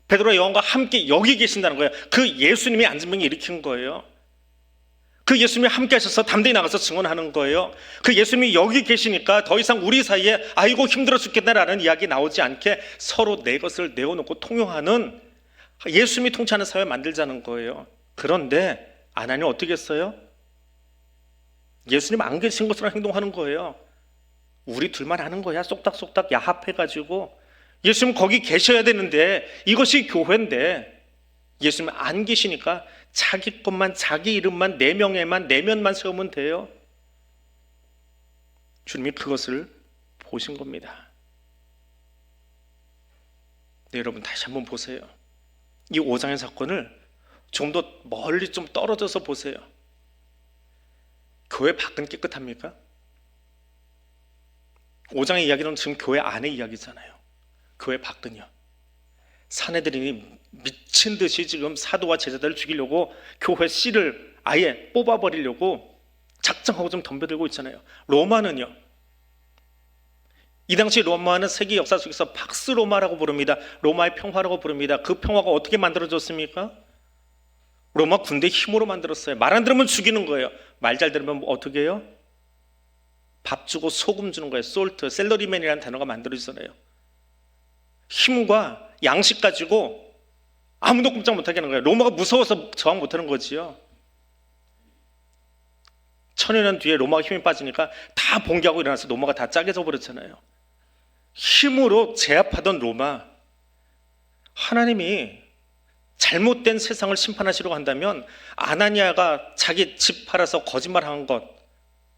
베드로와 요한과 함께 여기 계신다는 거예요. 그 예수님이 안진뱅이 일으킨 거예요. 그 예수님이 함께 하셔서 담대히 나가서 증언하는 거예요. 그 예수님이 여기 계시니까 더 이상 우리 사이에 아이고 힘들어 죽겠다라는 이야기 나오지 않게 서로 내 것을 내어놓고 통용하는 예수님이 통치하는 사회 만들자는 거예요. 그런데 아나니아 어떻게 했어요? 예수님 안 계신 것처럼 행동하는 거예요. 우리 둘만 하는 거야. 쏙닥쏙닥 야합해가지고. 예수님 거기 계셔야 되는데, 이것이 교회인데 예수님 안 계시니까 자기 것만, 자기 이름만, 내 명예만, 내면만 세우면 돼요. 주님이 그것을 보신 겁니다. 네, 여러분 다시 한번 보세요. 이 5장의 사건을 좀 더 멀리 좀 떨어져서 보세요. 교회 밖은 깨끗합니까? 5장의 이야기는 지금 교회 안의 이야기잖아요. 교회 밖은요. 사내들이 미친 듯이 지금 사도와 제자들을 죽이려고 교회 씨를 아예 뽑아버리려고 작정하고 좀 덤벼들고 있잖아요. 로마는요. 이 당시 로마는 세계 역사 속에서 팍스 로마라고 부릅니다. 로마의 평화라고 부릅니다. 그 평화가 어떻게 만들어졌습니까? 로마 군대 힘으로 만들었어요. 말 안 들으면 죽이는 거예요. 말 잘 들으면 어떻게 해요? 밥 주고 소금 주는 거예요. 솔트, 셀러리맨이라는 단어가 만들어지잖아요. 힘과 양식 가지고 아무도 꼼짝 못하게 하는 거예요. 로마가 무서워서 저항 못하는 거지요. 천여 년 뒤에 로마가 힘이 빠지니까 다 봉기하고 일어나서 로마가 다 짜게져 버렸잖아요. 힘으로 제압하던 로마, 하나님이 잘못된 세상을 심판하시려고 한다면 아나니아가 자기 집 팔아서 거짓말한 것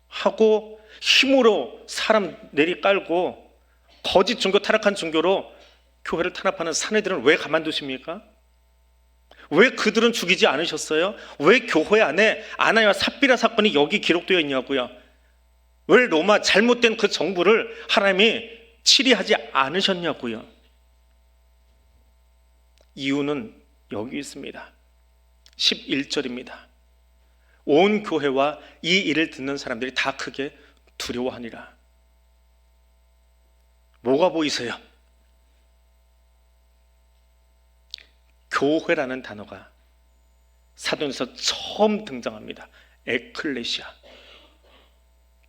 하고 힘으로 사람 내리깔고 거짓 종교, 타락한 종교로 교회를 탄압하는 사내들은 왜 가만두십니까? 왜 그들은 죽이지 않으셨어요? 왜 교회 안에 아나니아와 삽비라 사건이 여기 기록되어 있냐고요? 왜 로마 잘못된 그 정부를 하나님이 치리하지 않으셨냐고요? 이유는 여기 있습니다. 11절입니다. 온 교회와 이 일을 듣는 사람들이 다 크게 두려워하니라. 뭐가 보이세요? 교회라는 단어가 사도행전에서 처음 등장합니다. 에클레시아,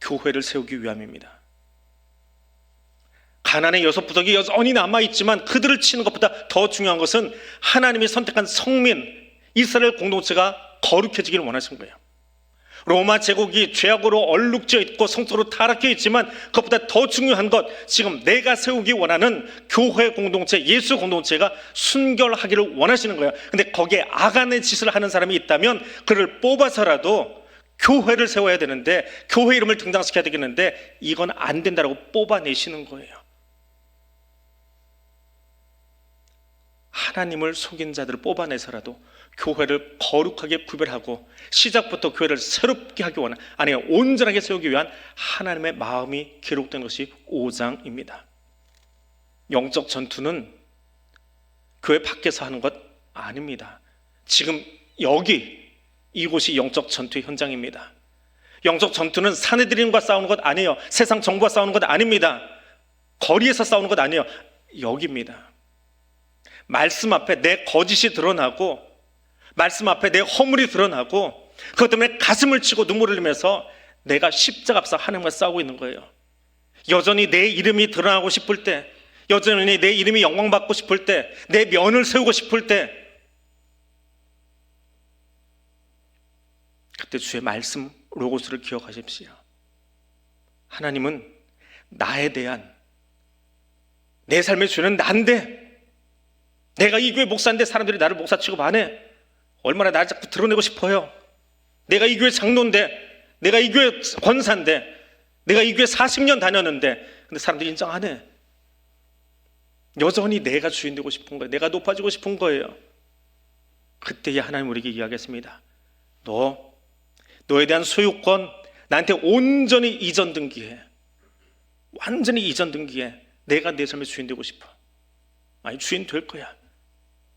교회를 세우기 위함입니다. 가나안의 6부족이 여전히 남아있지만 그들을 치는 것보다 더 중요한 것은 하나님이 선택한 성민 이스라엘 공동체가 거룩해지기를 원하신 거예요. 로마 제국이 죄악으로 얼룩져 있고 성소로 타락해 있지만 그것보다 더 중요한 것, 지금 내가 세우기 원하는 교회 공동체, 예수 공동체가 순결하기를 원하시는 거예요. 근데 거기에 악안의 짓을 하는 사람이 있다면 그를 뽑아서라도 교회를 세워야 되는데, 교회 이름을 등장시켜야 되겠는데 이건 안 된다라고 뽑아내시는 거예요. 하나님을 속인 자들을 뽑아내서라도 교회를 거룩하게 구별하고 시작부터 교회를 새롭게 하기 원한, 아니 온전하게 세우기 위한 하나님의 마음이 기록된 것이 5장입니다. 영적 전투는 교회 밖에서 하는 것 아닙니다. 지금 여기 이곳이 영적 전투의 현장입니다. 영적 전투는 사내들인과 싸우는 것 아니에요. 세상 정부와 싸우는 것 아닙니다. 거리에서 싸우는 것 아니에요. 여기입니다. 말씀 앞에 내 거짓이 드러나고, 말씀 앞에 내 허물이 드러나고, 그것 때문에 가슴을 치고 눈물을 흘리면서 내가 십자가 앞서 하나님과 싸우고 있는 거예요. 여전히 내 이름이 드러나고 싶을 때, 여전히 내 이름이 영광받고 싶을 때, 내 면을 세우고 싶을 때, 그때 주의 말씀 로고스를 기억하십시오. 하나님은 나에 대한, 내 삶의 주는 난데, 내가 이 교회 목사인데 사람들이 나를 목사 취급 안 해. 얼마나 나를 자꾸 드러내고 싶어요. 내가 이 교회 장로인데, 내가 이 교회 권사인데, 내가 이 교회 40년 다녔는데, 근데 사람들이 인정 안 해. 여전히 내가 주인 되고 싶은 거예요. 내가 높아지고 싶은 거예요. 그때에 하나님 우리에게 이야기했습니다. 너에 대한 소유권 나한테 온전히 이전 등기해. 완전히 이전 등기해. 내가 내 삶의 주인 되고 싶어. 아니, 주인 될 거야.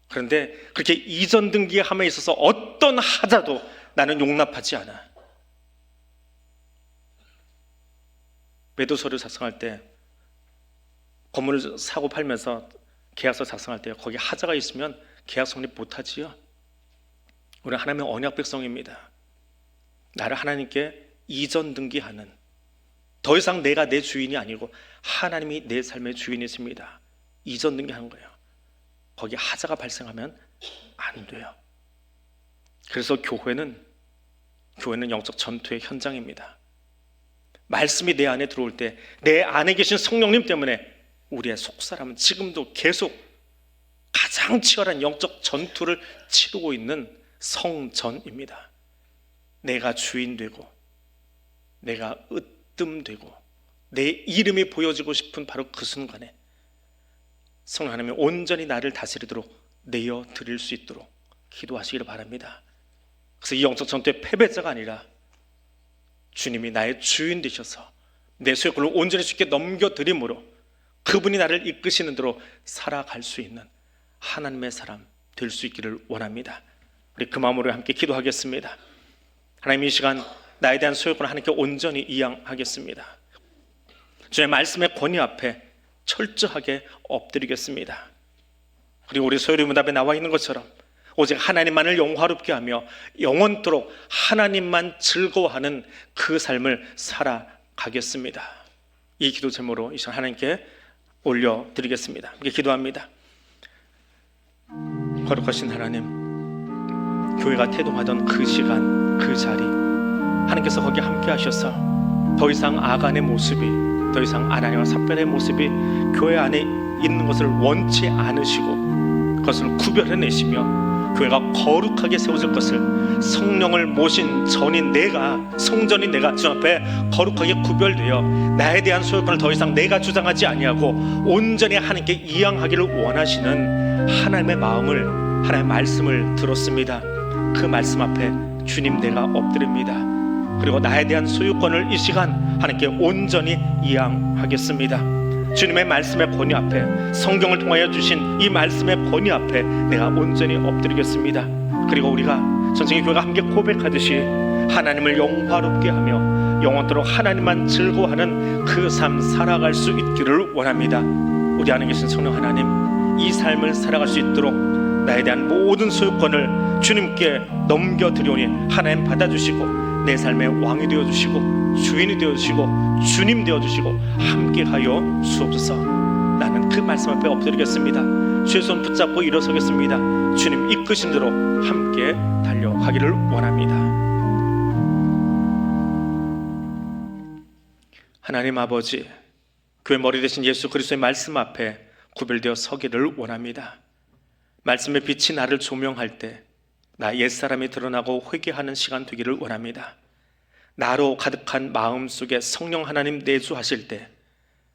그런데 그렇게 이전 등기함에 있어서 어떤 하자도 나는 용납하지 않아. 매도서를 작성할 때, 건물을 사고 팔면서 계약서 작성할 때 거기 하자가 있으면 계약 성립 못하지요. 우리는 하나님의 언약 백성입니다. 나를 하나님께 이전 등기하는, 더 이상 내가 내 주인이 아니고 하나님이 내 삶의 주인이십니다. 이전 등기하는 거예요. 거기 하자가 발생하면 안 돼요. 그래서 교회는 영적 전투의 현장입니다. 말씀이 내 안에 들어올 때, 내 안에 계신 성령님 때문에 우리의 속사람은 지금도 계속 가장 치열한 영적 전투를 치르고 있는 성전입니다. 내가 주인 되고, 내가 으뜸되고, 내 이름이 보여지고 싶은 바로 그 순간에 성령 하나님이 온전히 나를 다스리도록 내어드릴 수 있도록 기도하시기를 바랍니다. 그래서 이 영적 전투의 패배자가 아니라 주님이 나의 주인 되셔서 내 소유권을 온전히 주께 넘겨드림으로 그분이 나를 이끄시는 대로 살아갈 수 있는 하나님의 사람 될 수 있기를 원합니다. 우리 그 마음으로 함께 기도하겠습니다. 하나님, 이 시간 나에 대한 소유권을 하나님께 온전히 이양하겠습니다. 주의 말씀의 권위 앞에 철저하게 엎드리겠습니다. 그리고 우리 소유리 문 앞에 나와 있는 것처럼 오직 하나님만을 영화롭게 하며 영원토록 하나님만 즐거워하는 그 삶을 살아가겠습니다. 이 기도 제목으로 이 시간 하나님께 올려드리겠습니다. 함께 기도합니다. 거룩하신 하나님, 교회가 태동하던 그 시간, 그 자리, 하나님께서 거기 함께 하셔서 더 이상 아간의 모습이, 더 이상 아나니와 삽별의 모습이 교회 안에 있는 것을 원치 않으시고 그것을 구별해내시며 교회가 거룩하게 세워질 것을, 성령을 모신 전인 내가, 성전인 내가 주 앞에 거룩하게 구별되어 나에 대한 소유권을 더 이상 내가 주장하지 아니하고 온전히 하나님께 이양하기를 원하시는 하나님의 마음을, 하나님의 말씀을 들었습니다. 그 말씀 앞에 주님, 내가 엎드립니다. 그리고 나에 대한 소유권을 이 시간 하나님께 온전히 이양하겠습니다. 주님의 말씀의 권위 앞에, 성경을 통하여 주신 이 말씀의 권위 앞에 내가 온전히 엎드리겠습니다. 그리고 우리가 전쟁의 교회가 함께 고백하듯이 하나님을 영화롭게 하며 영원토록 하나님만 즐거워하는 그 삶 살아갈 수 있기를 원합니다. 우리 안에 계신 성령 하나님, 이 삶을 살아갈 수 있도록 나에 대한 모든 소유권을 주님께 넘겨드리오니 하나님 받아주시고 내 삶의 왕이 되어주시고 주인이 되어주시고 주님 되어주시고 함께하여 주옵소서. 나는 그 말씀 앞에 엎드리겠습니다. 주의 손 붙잡고 일어서겠습니다. 주님 이끄신 대로 함께 달려가기를 원합니다. 하나님 아버지, 교회 머리 대신 예수 그리스도의 말씀 앞에 구별되어 서기를 원합니다. 말씀의 빛이 나를 조명할 때 나 옛사람이 드러나고 회개하는 시간 되기를 원합니다. 나로 가득한 마음 속에 성령 하나님 내주하실 때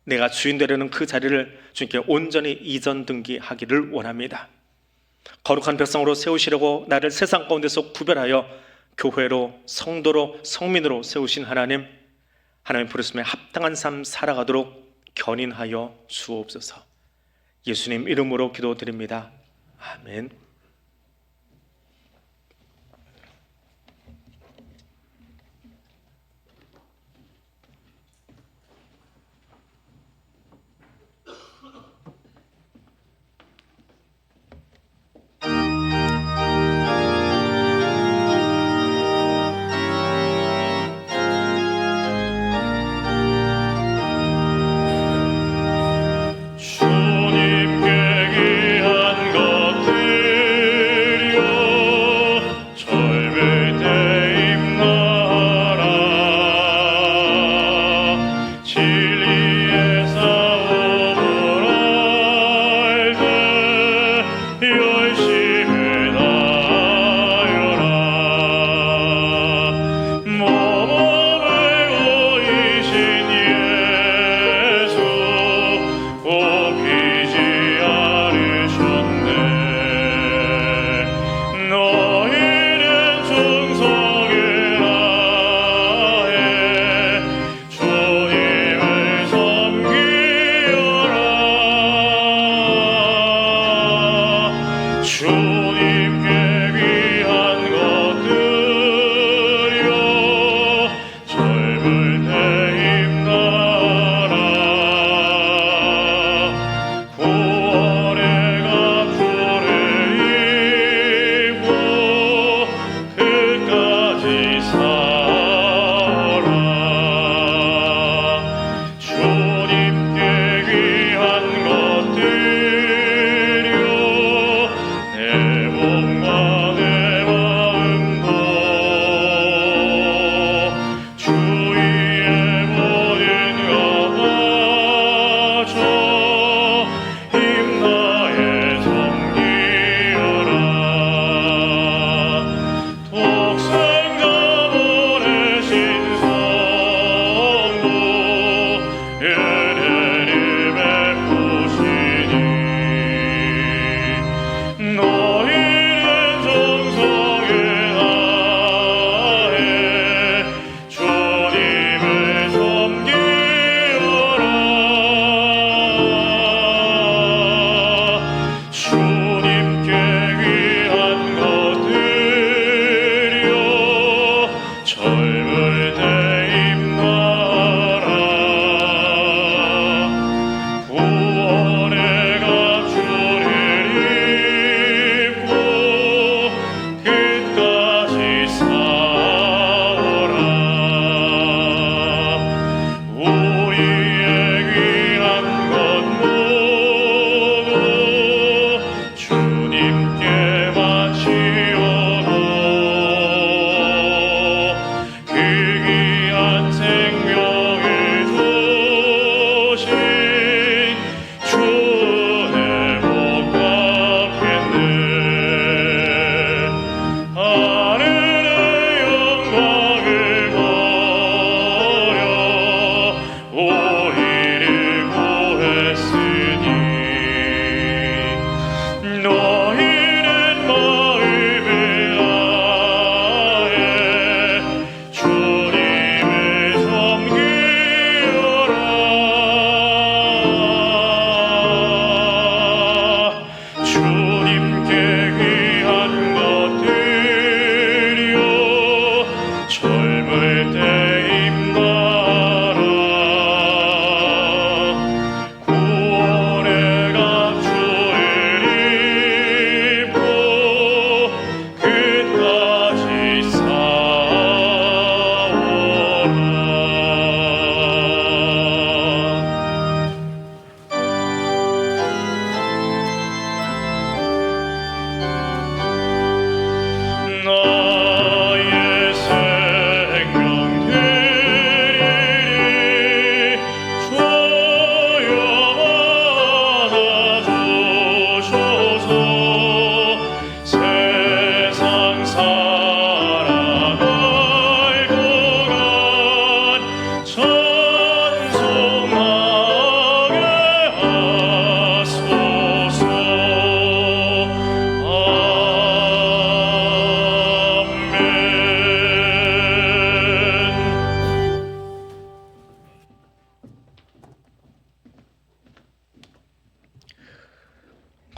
내가 주인 되려는 그 자리를 주님께 온전히 이전 등기하기를 원합니다. 거룩한 백성으로 세우시려고 나를 세상 가운데서 구별하여 교회로, 성도로, 성민으로 세우신 하나님, 하나님 부르심에 합당한 삶 살아가도록 견인하여 주옵소서. 예수님 이름으로 기도드립니다. 아멘.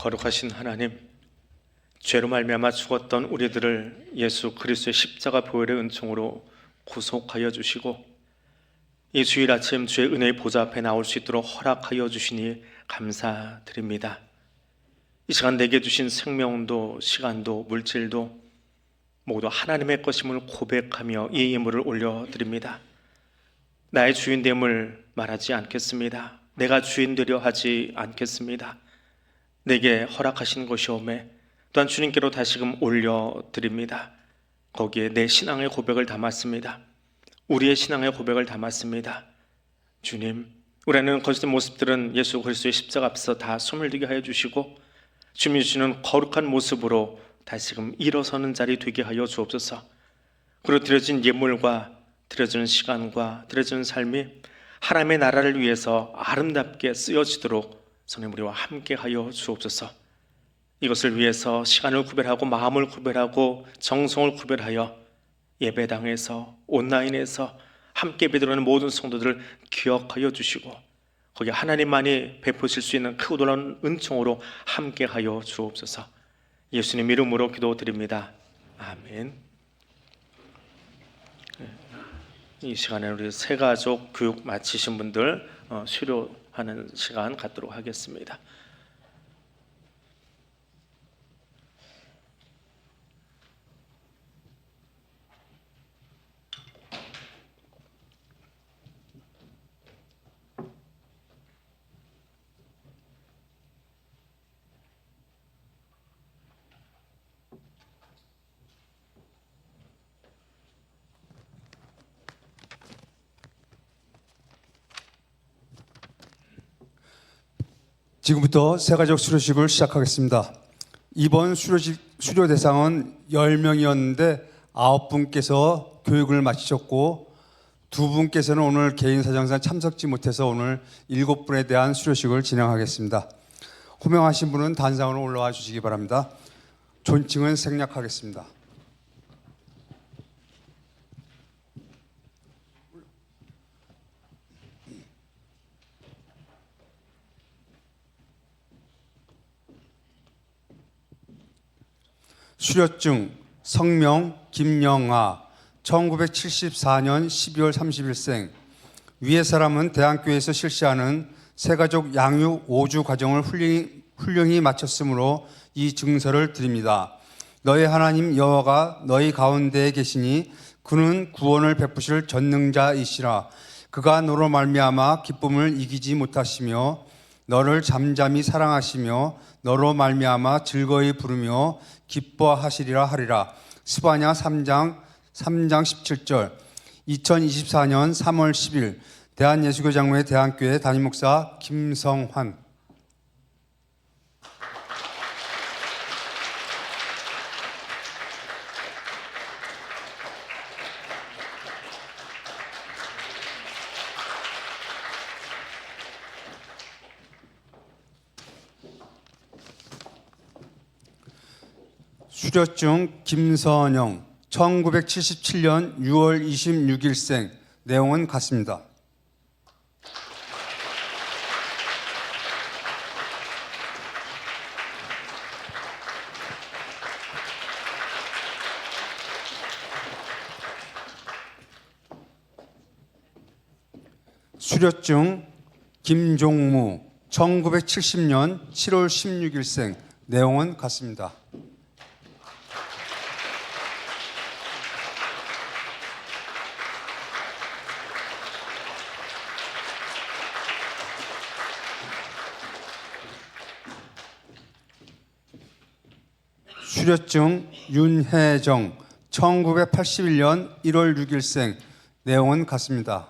거룩하신 하나님, 죄로 말미암아 죽었던 우리들을 예수 그리스도의 십자가 보혈의 은총으로 구속하여 주시고 이 주일 아침 주의 은혜의 보좌 앞에 나올 수 있도록 허락하여 주시니 감사드립니다. 이 시간 내게 주신 생명도 시간도 물질도 모두 하나님의 것임을 고백하며 이 예물을 올려드립니다. 나의 주인됨을 말하지 않겠습니다. 내가 주인 되려 하지 않겠습니다. 내게 허락하신 것이오매 또한 주님께로 다시금 올려드립니다. 거기에 내 신앙의 고백을 담았습니다. 우리의 신앙의 고백을 담았습니다. 주님, 우리는 거짓된 모습들은 예수 그리스도의 십자가 앞에서 다 소멸되게 하여 주시고 주님이 주시는 거룩한 모습으로 다시금 일어서는 자리 되게 하여 주옵소서. 그리고 드려진 예물과 드려지는 시간과 드려지는 삶이 하나님의 나라를 위해서 아름답게 쓰여지도록 성령 우리와 함께 하여 주옵소서. 이것을 위해서 시간을 구별하고 마음을 구별하고 정성을 구별하여 예배당에서 온라인에서 함께 예배드리는 모든 성도들을 기억하여 주시고 거기 하나님만이 베푸실 수 있는 크고 놀라운 은총으로 함께 하여 주옵소서. 예수님 이름으로 기도드립니다. 아멘. 이 시간에 우리 새 가족 교육 마치신 분들 수료하는 시간 갖도록 하겠습니다. 지금부터 새가족 수료식을 시작하겠습니다. 이번 수료 대상은 10명이었는데 9분께서 교육을 마치셨고 2분께서는 오늘 개인 사정상 참석지 못해서 오늘 7분에 대한 수료식을 진행하겠습니다. 호명하신 분은 단상으로 올라와 주시기 바랍니다. 존칭은 생략하겠습니다. 수료증 성명 김영아 1974년 12월 30일생 위의 사람은 대한교회에서 실시하는 새가족 양육 5주 과정을 훌륭히 마쳤으므로 이 증서를 드립니다. 너희 하나님 여호와가 너희 가운데에 계시니 그는 구원을 베푸실 전능자이시라. 그가 너로 말미암아 기쁨을 이기지 못하시며 너를 잠잠히 사랑하시며 너로 말미암아 즐거이 부르며 기뻐하시리라 하리라. 스바냐 3장 17절. 2024년 3월 10일 대한예수교장로회 대한교회 담임목사 김성환. 수료증 김선영 1977년 6월 26일생 내용은 같습니다. 수료증 김종무 1970년 7월 16일생 내용은 같습니다. 수료증 윤혜정 1981년 1월 6일생 내용은 같습니다.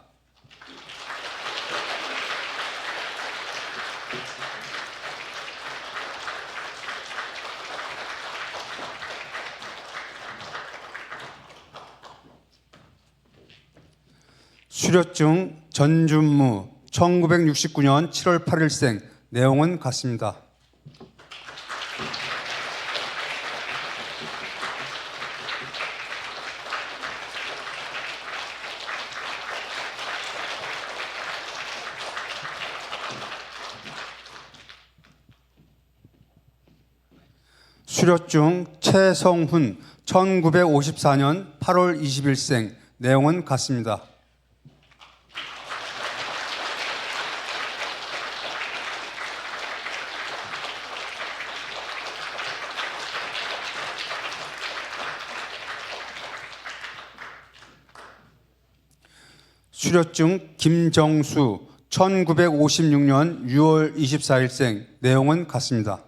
수료증 전준무 1969년 7월 8일생 내용은 같습니다. 수료증 최성훈 1954년 8월 20일생 내용은 같습니다. 수료증 김정수 1956년 6월 24일생 내용은 같습니다.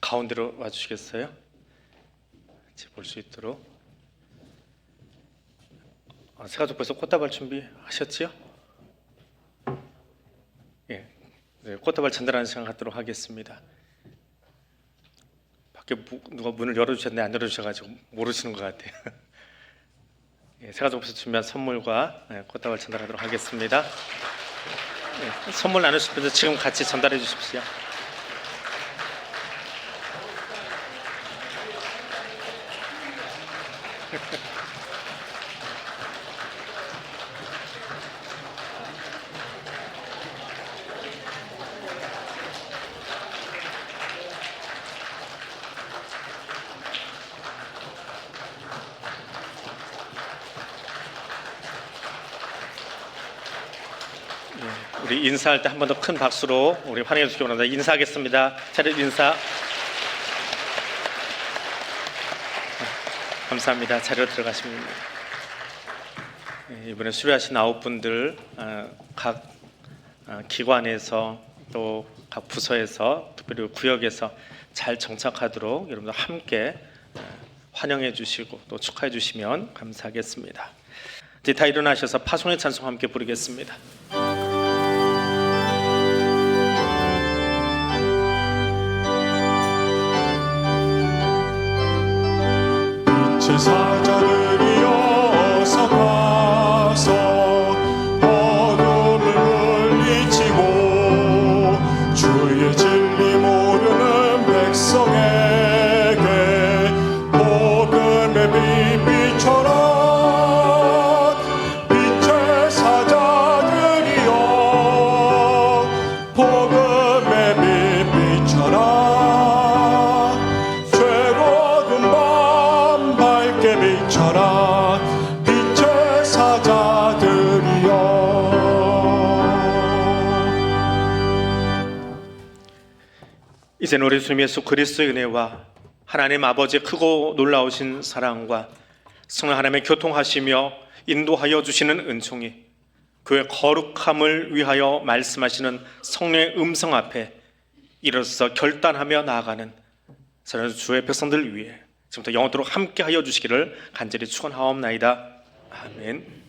가운데로 와주시겠어요? 볼 수 있도록. 새가족 벌써 꽃다발 준비하셨지요? 예, 네, 꽃다발 전달하는 시간 갖도록 하겠습니다. 밖에 누가 문을 열어주셨는데 안 열어주셔가지고 모르시는 것 같아요. 예, 새가족에서 준비한 선물과 꽃다발 전달하도록 하겠습니다. 예, 선물 나누실 분들 지금 같이 전달해 주십시오. 우리 인사할 때 한 번 더 큰 박수로 우리 환영해 주시기 바랍니다. 인사하겠습니다. 차렷 인사. 감사합니다. 자리로 들어가시면 됩니다. 이번에 수료하신 9분들 각 기관에서 또 각 부서에서 특별히 구역에서 잘 정착하도록 여러분들 함께 환영해 주시고 또 축하해 주시면 감사하겠습니다. 이제 다 일어나셔서 파송의 찬송 함께 부르겠습니다. 제사자들이여서 가서 어둠을 물리치고 주의 진리 모르는 백성에게 복음의 빛 비춰라. 빛의 사자들이여 복음의 빛 비춰라. 죄고든 밤 밝게 비춰라. 빛의 사자들이여. 이제는 우리 주님 예수 그리스도의 은혜와 하나님 아버지의 크고 놀라우신 사랑과 성령 하나님의 교통하시며 인도하여 주시는 은총이 그의 거룩함을 위하여 말씀하시는 성령의 음성 앞에 일어서 결단하며 나아가는 사랑하는 주의 백성들 위해 지금부터 영원토록 함께하여 주시기를 간절히 축원하옵나이다. 아멘.